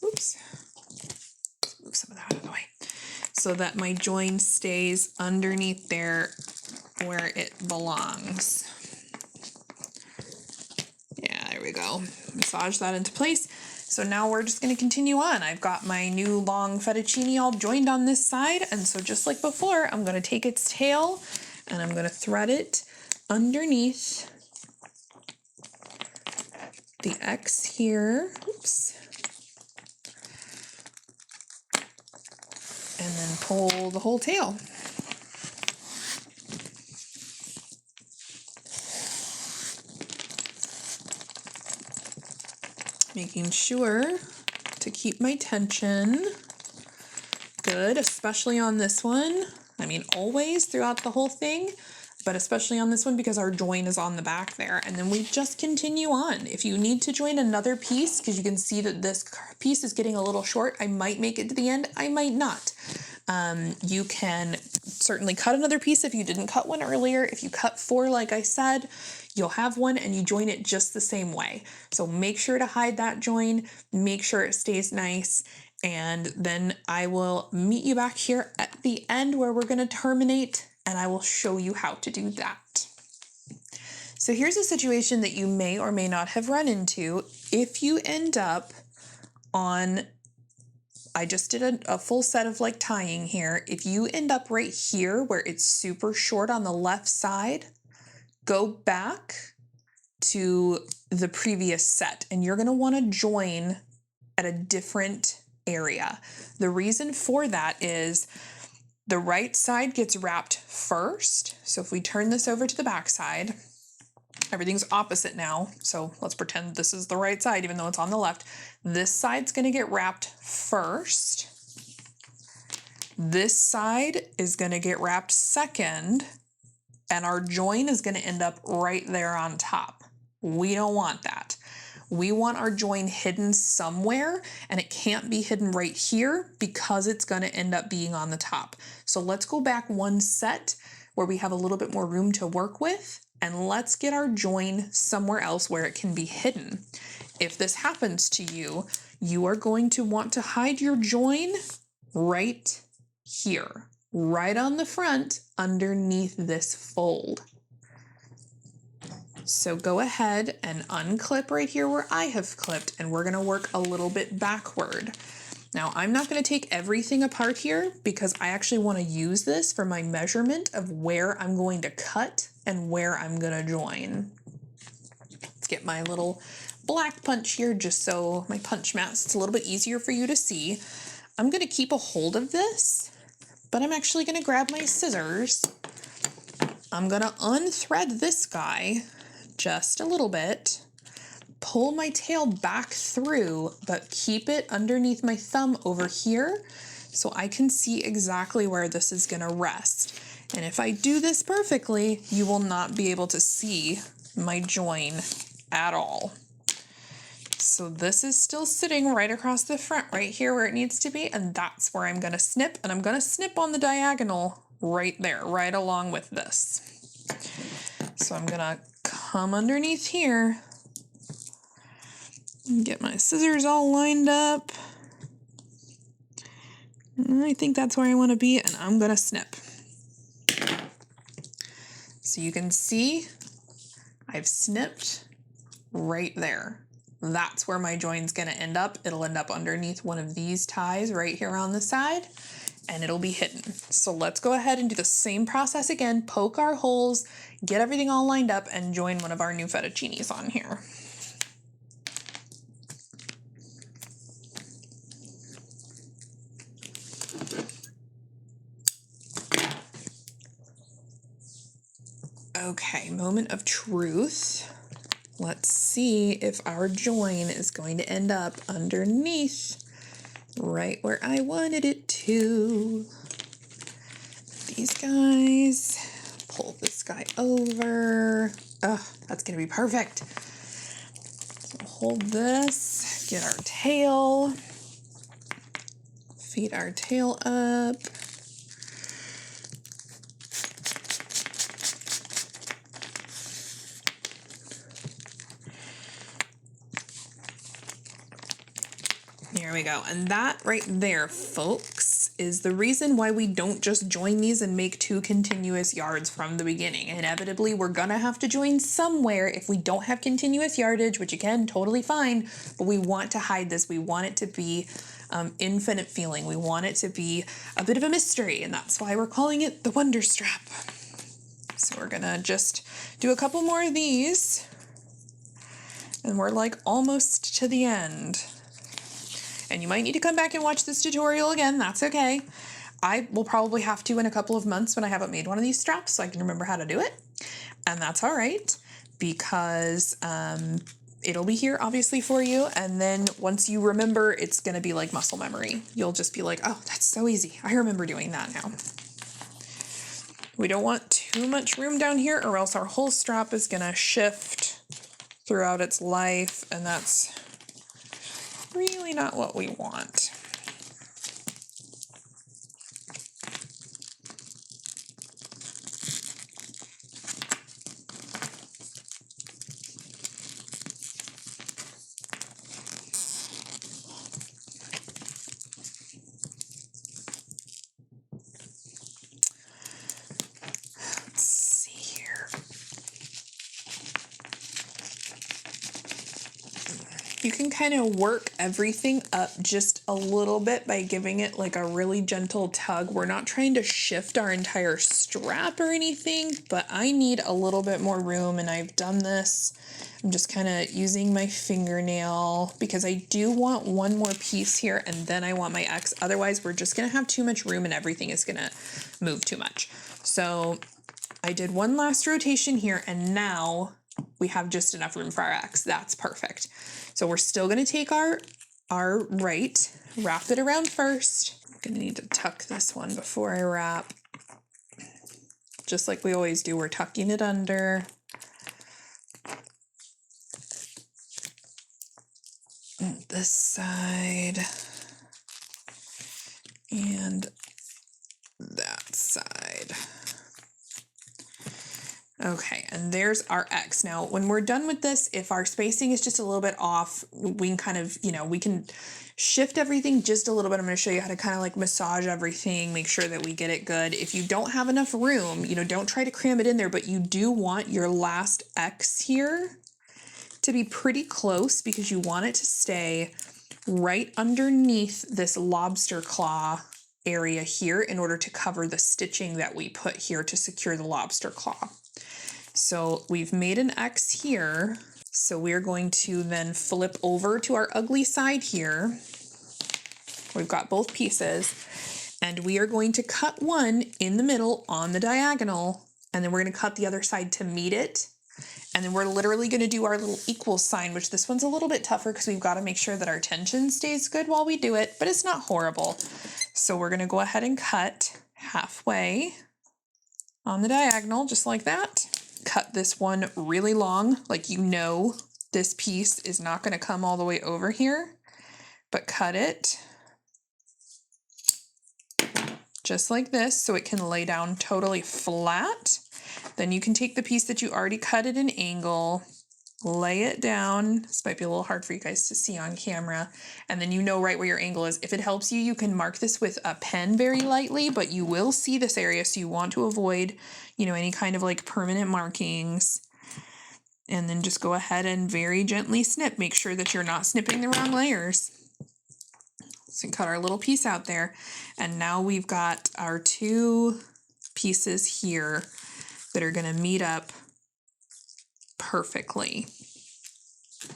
move some of that out of the way, so that my join stays underneath there where it belongs. Yeah, there we go. Massage that into place. So now we're just going to continue on. I've got my new long fettuccine all joined on this side. And so just like before, I'm going to take its tail and I'm going to thread it underneath the X here. And then pull the whole tail. Making sure to keep my tension good, especially on this one. I mean, always throughout the whole thing, but especially on this one because our join is on the back there. And then we just continue on. If you need to join another piece, because you can see that this piece is getting a little short, I might make it to the end, I might not. You can certainly cut another piece if you didn't cut one earlier. If you cut 4, like I said, you'll have one and you join it just the same way. So make sure to hide that join, make sure it stays nice, and then I will meet you back here at the end where we're going to terminate, and I will show you how to do that. So here's a situation that you may or may not have run into. If you end up on, I just did a full set of like tying here. If you end up right here where it's super short on the left side, go back to the previous set and you're going to want to join at a different area. The reason for that is The right side gets wrapped first. So if we turn this over to the back side, everything's opposite now. So let's pretend this is the right side, even though it's on the left. This side's gonna get wrapped first. This side is gonna get wrapped second, and our join is gonna end up right there on top. We don't want that. We want our join hidden somewhere, and it can't be hidden right here because it's gonna end up being on the top. So let's go back one set where we have a little bit more room to work with, and let's get our join somewhere else where it can be hidden. If this happens to you, you are going to want to hide your join right here, right on the front underneath this fold. So go ahead and unclip right here where I have clipped, and we're gonna work a little bit backward. Now I'm not gonna take everything apart here because I actually wanna use this for my measurement of where I'm going to cut and where I'm gonna join. Let's get my little black punch here just so my punch mats, it's a little bit easier for you to see. I'm gonna keep a hold of this, but I'm actually gonna grab my scissors. I'm gonna unthread this guy just a little bit, pull my tail back through, but keep it underneath my thumb over here so I can see exactly where this is gonna rest. And if I do this perfectly, you will not be able to see my join at all. So this is still sitting right across the front, right here where it needs to be, and that's where I'm gonna snip, and I'm gonna snip on the diagonal right there, right along with this. So I'm gonna come underneath here, get my scissors all lined up. I think that's where I want to be, and I'm gonna snip. So you can see I've snipped right there. That's where my join's gonna end up. It'll end up underneath one of these ties right here on the side, and it'll be hidden. So let's go ahead and do the same process again, poke our holes, get everything all lined up, and join one of our new fettuccinis on here. Okay, moment of truth. Let's see if our join is going to end up underneath right where I wanted it to. These guys, pull this guy over. Oh, that's gonna be perfect. So hold this, get our tail, feed our tail up. There we go. And that right there, folks, is the reason why we don't just join these and make 2 continuous yards from the beginning. Inevitably, we're gonna have to join somewhere if we don't have continuous yardage, which again, totally fine, but we want to hide this. We want it to be infinite feeling. We want it to be a bit of a mystery, and that's why we're calling it the Wonder Strap. So we're gonna just do a couple more of these, and we're like almost to the end. And you might need to come back and watch this tutorial again, that's okay. I will probably have to in a couple of months when I haven't made one of these straps so I can remember how to do it. And that's all right, because it'll be here obviously for you. And then once you remember, it's gonna be like muscle memory. You'll just be like, oh, that's so easy. I remember doing that now. We don't want too much room down here or else our whole strap is gonna shift throughout its life, and that's really not what we want. Let's see here. You can kind of work everything up just a little bit by giving it like a really gentle tug. We're not trying to shift our entire strap or anything, but I need a little bit more room, and I've done this. I'm just kind of using my fingernail because I do want one more piece here, and then I want my X. Otherwise, we're just going to have too much room and everything is going to move too much. So I did one last rotation here, and now we have just enough room for our X. That's perfect. So we're still going to take our right, wrap it around first. I'm going to need to tuck this one before I wrap. Just like we always do, we're tucking it under. And this side. And that side. Okay, and there's our X. Now, when we're done with this, if our spacing is just a little bit off, we can kind of, we can shift everything just a little bit. I'm going to show you how to kind of like massage everything, make sure that we get it good. If you don't have enough room, don't try to cram it in there, but you do want your last X here to be pretty close because you want it to stay right underneath this lobster claw area here in order to cover the stitching that we put here to secure the lobster claw. So we've made an X here. So we're going to then flip over to our ugly side here. We've got both pieces, and we are going to cut one in the middle on the diagonal, and then we're going to cut the other side to meet it. And then we're literally going to do our little equal sign, which this one's a little bit tougher because we've got to make sure that our tension stays good while we do it, but it's not horrible. So we're going to go ahead and cut halfway on the diagonal, just like that. Cut this one really long, like this piece is not going to come all the way over here, but cut it just like this so it can lay down totally flat. Then you can take the piece that you already cut at an angle, lay it down. This might be a little hard for you guys to see on camera, and then right where your angle is. If it helps you, you can mark this with a pen very lightly, but you will see this area, so you want to avoid any kind of like permanent markings. And then just go ahead and very gently snip. Make sure that you're not snipping the wrong layers. So cut our little piece out there, and now we've got our two pieces here that are going to meet up perfectly.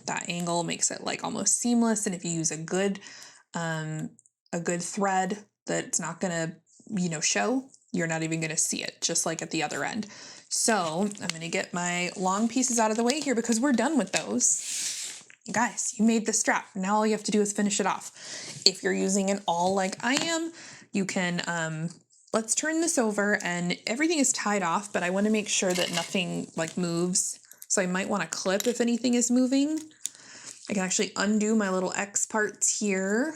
That angle makes it like almost seamless, and if you use a good thread that's not going to show, you're not even going to see it, just like at the other end. So I'm going to get my long pieces out of the way here because we're done with those. Guys, you made the strap. Now all you have to do is finish it off. If you're using an awl like I am, you can, let's turn this over, and everything is tied off, but I want to make sure that nothing like moves. So I might want to clip if anything is moving. I can actually undo my little X parts here,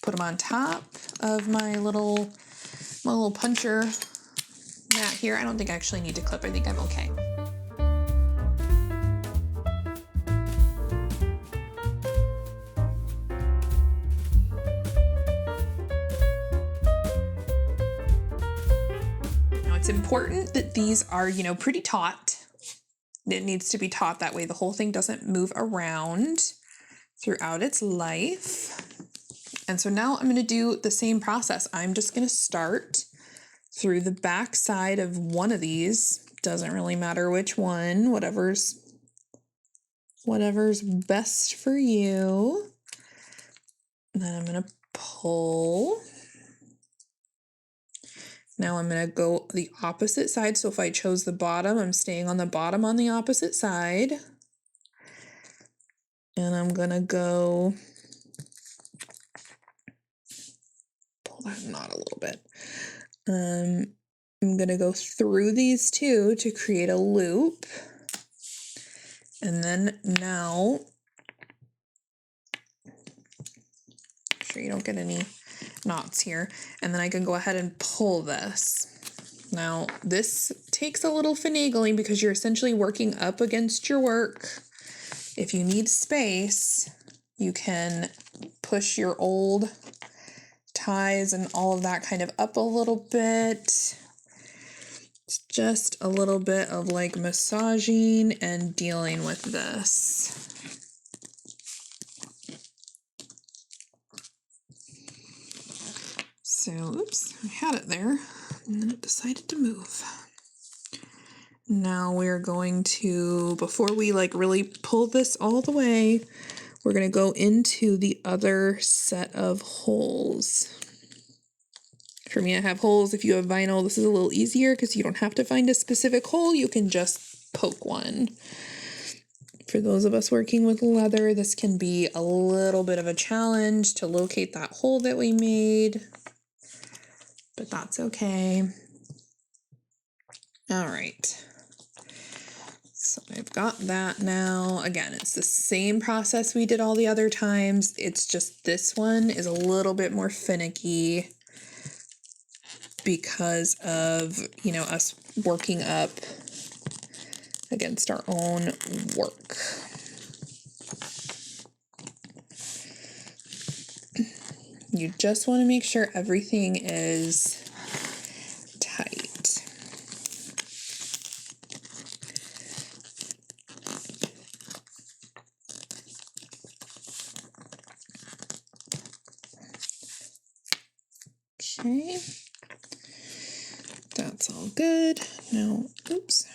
put them on top of my little puncher mat here. I don't think I actually need to clip. I think I'm okay. Now it's important that these are, pretty taut. It needs to be taut, that way the whole thing doesn't move around throughout its life. And so now I'm going to do the same process. I'm just going to start through the back side of one of these. Doesn't really matter which one, whatever's best for you. And then I'm going to pull. Now I'm going to go the opposite side. So if I chose the bottom, I'm staying on the bottom on the opposite side. And I'm going to go pull that knot a little bit. I'm going to go through these two to create a loop. And then now, make sure you don't get any knots here. And then I can go ahead and pull this. Now, this takes a little finagling because you're essentially working up against your work. If you need space, you can push your old ties and all of that kind of up a little bit. It's just a little bit of like massaging and dealing with this. So, oops, I had it there, and then it decided to move. Now we're going to, before we like really pull this all the way, we're going to go into the other set of holes. For me, I have holes. If you have vinyl, this is a little easier because you don't have to find a specific hole. You can just poke one. For those of us working with leather, this can be a little bit of a challenge to locate that hole that we made, but that's okay. All right. So I've got that now. Again, it's the same process we did all the other times. It's just this one is a little bit more finicky because of, you know, us working up against our own work. You just want to make sure everything is tight. Okay, that's all good. Now, oops.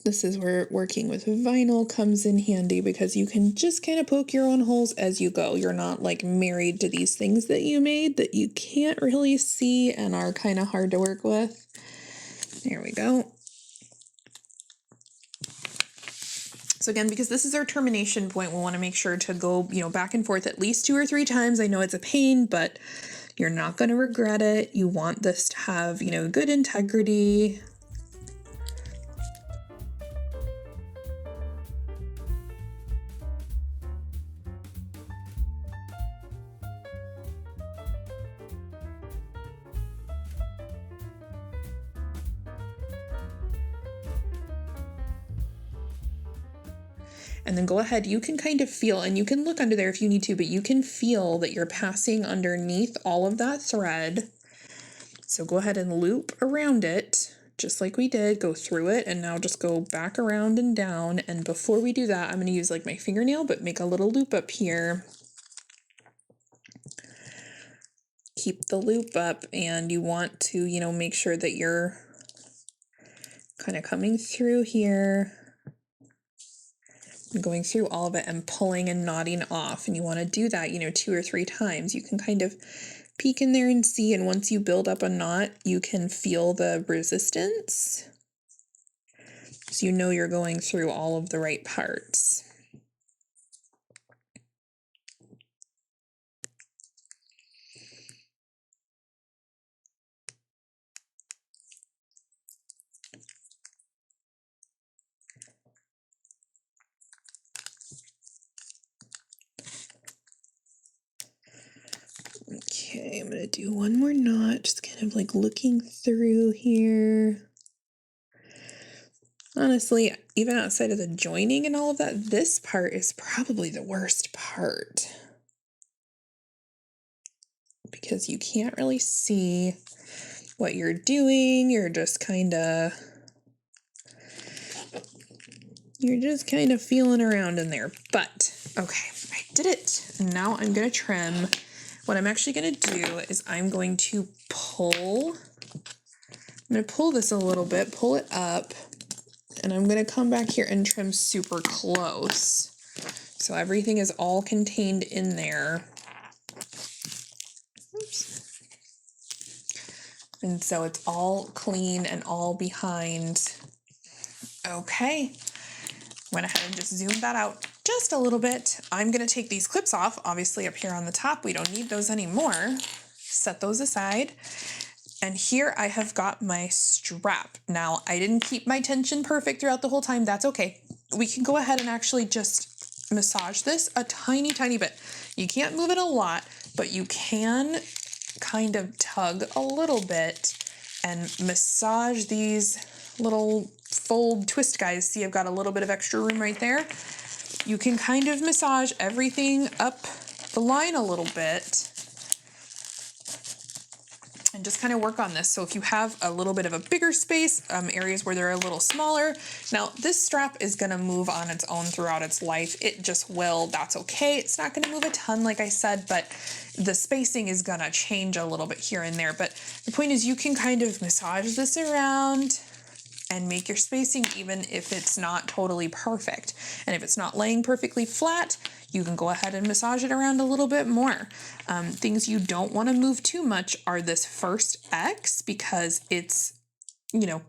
This is where working with vinyl comes in handy because you can just kind of poke your own holes as you go. You're not like married to these things that you made that you can't really see and are kind of hard to work with. There we go. So again, because this is our termination point, we'll want to make sure to go, you know, back and forth at least 2 or 3 times. I know it's a pain, but you're not going to regret it. You want this to have, you know, good integrity. And then go ahead, you can kind of feel, and you can look under there if you need to, but you can feel that you're passing underneath all of that thread. So go ahead and loop around it, just like we did, go through it, and now just go back around and down. And before we do that, I'm going to use like my fingernail, but make a little loop up here. Keep the loop up, and you want to, you know, make sure that you're kind of coming through here, going through all of it and pulling and knotting off. And you want to do that, you know, 2 or 3 times. You can kind of peek in there and see, and once you build up a knot, you can feel the resistance. So you know you're going through all of the right parts. Okay, I'm gonna do one more knot, just kind of like looking through here. Honestly, even outside of the joining and all of that, this part is probably the worst part because you can't really see what you're doing. You're just kind of feeling around in there. But okay, I did it. Now I'm gonna trim. What I'm actually gonna do is I'm going to pull this a little bit, pull it up, and I'm gonna come back here and trim super close. So everything is all contained in there. Oops. And so it's all clean and all behind. Okay. Went ahead and just zoomed that out just a little bit. I'm gonna take these clips off, obviously up here on the top. We don't need those anymore. Set those aside. And here I have got my strap. Now, I didn't keep my tension perfect throughout the whole time. That's okay. We can go ahead and actually just massage this a tiny, tiny bit. You can't move it a lot, but you can kind of tug a little bit and massage these little fold twist guys. See, I've got a little bit of extra room right there. You can kind of massage everything up the line a little bit. and just kind of work on this. So if you have a little bit of a bigger space, areas where they're a little smaller, now this strap is gonna move on its own throughout its life. It just will, that's okay. It's not gonna move a ton, like I said, but the spacing is gonna change a little bit here and there. But the point is you can kind of massage this around and make your spacing even if it's not totally perfect. And if it's not laying perfectly flat, you can go ahead and massage it around a little bit more. Things you don't want to move too much are this first X, because it's, you know,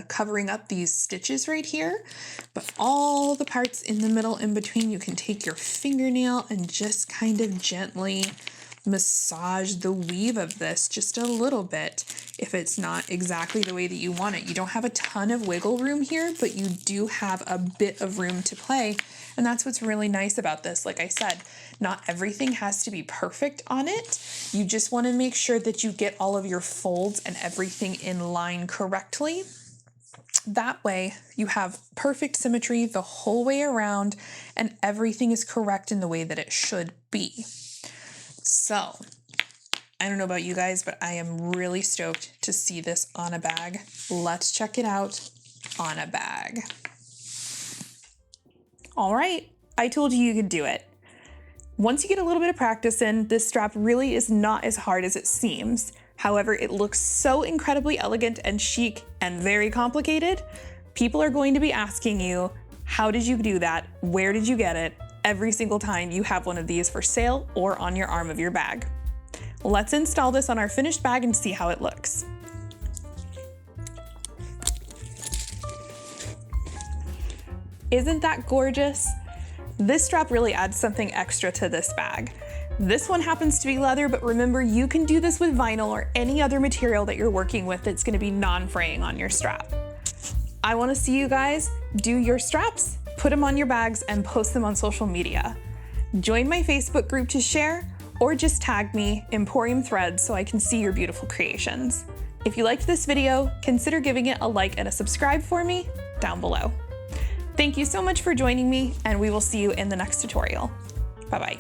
covering up these stitches right here. But all the parts in the middle in between, you can take your fingernail and just kind of gently massage the weave of this just a little bit. If it's not exactly the way that you want it, you don't have a ton of wiggle room here, but you do have a bit of room to play. And that's what's really nice about this. Like I said, not everything has to be perfect on it. You just want to make sure that you get all of your folds and everything in line correctly. That way you have perfect symmetry the whole way around and everything is correct in the way that it should be. So, I don't know about you guys, but I am really stoked to see this on a bag. Let's check it out on a bag. All right, I told you could do it. Once you get a little bit of practice in, this strap really is not as hard as it seems. However, it looks so incredibly elegant and chic and very complicated. People are going to be asking you, how did you do that? Where did you get it? Every single time you have one of these for sale or on your arm of your bag. Let's install this on our finished bag and see how it looks. Isn't that gorgeous? This strap really adds something extra to this bag. This one happens to be leather, but remember, you can do this with vinyl or any other material that you're working with that's gonna be non-fraying on your strap. I wanna see you guys do your straps, put them on your bags, and post them on social media. Join my Facebook group to share, or just tag me, Emporium Threads, so I can see your beautiful creations. If you liked this video, consider giving it a like and a subscribe for me down below. Thank you so much for joining me, and we will see you in the next tutorial. Bye-bye.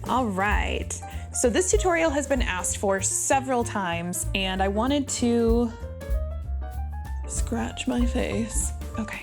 All right, so this tutorial has been asked for several times, and I wanted to scratch my face. Okay.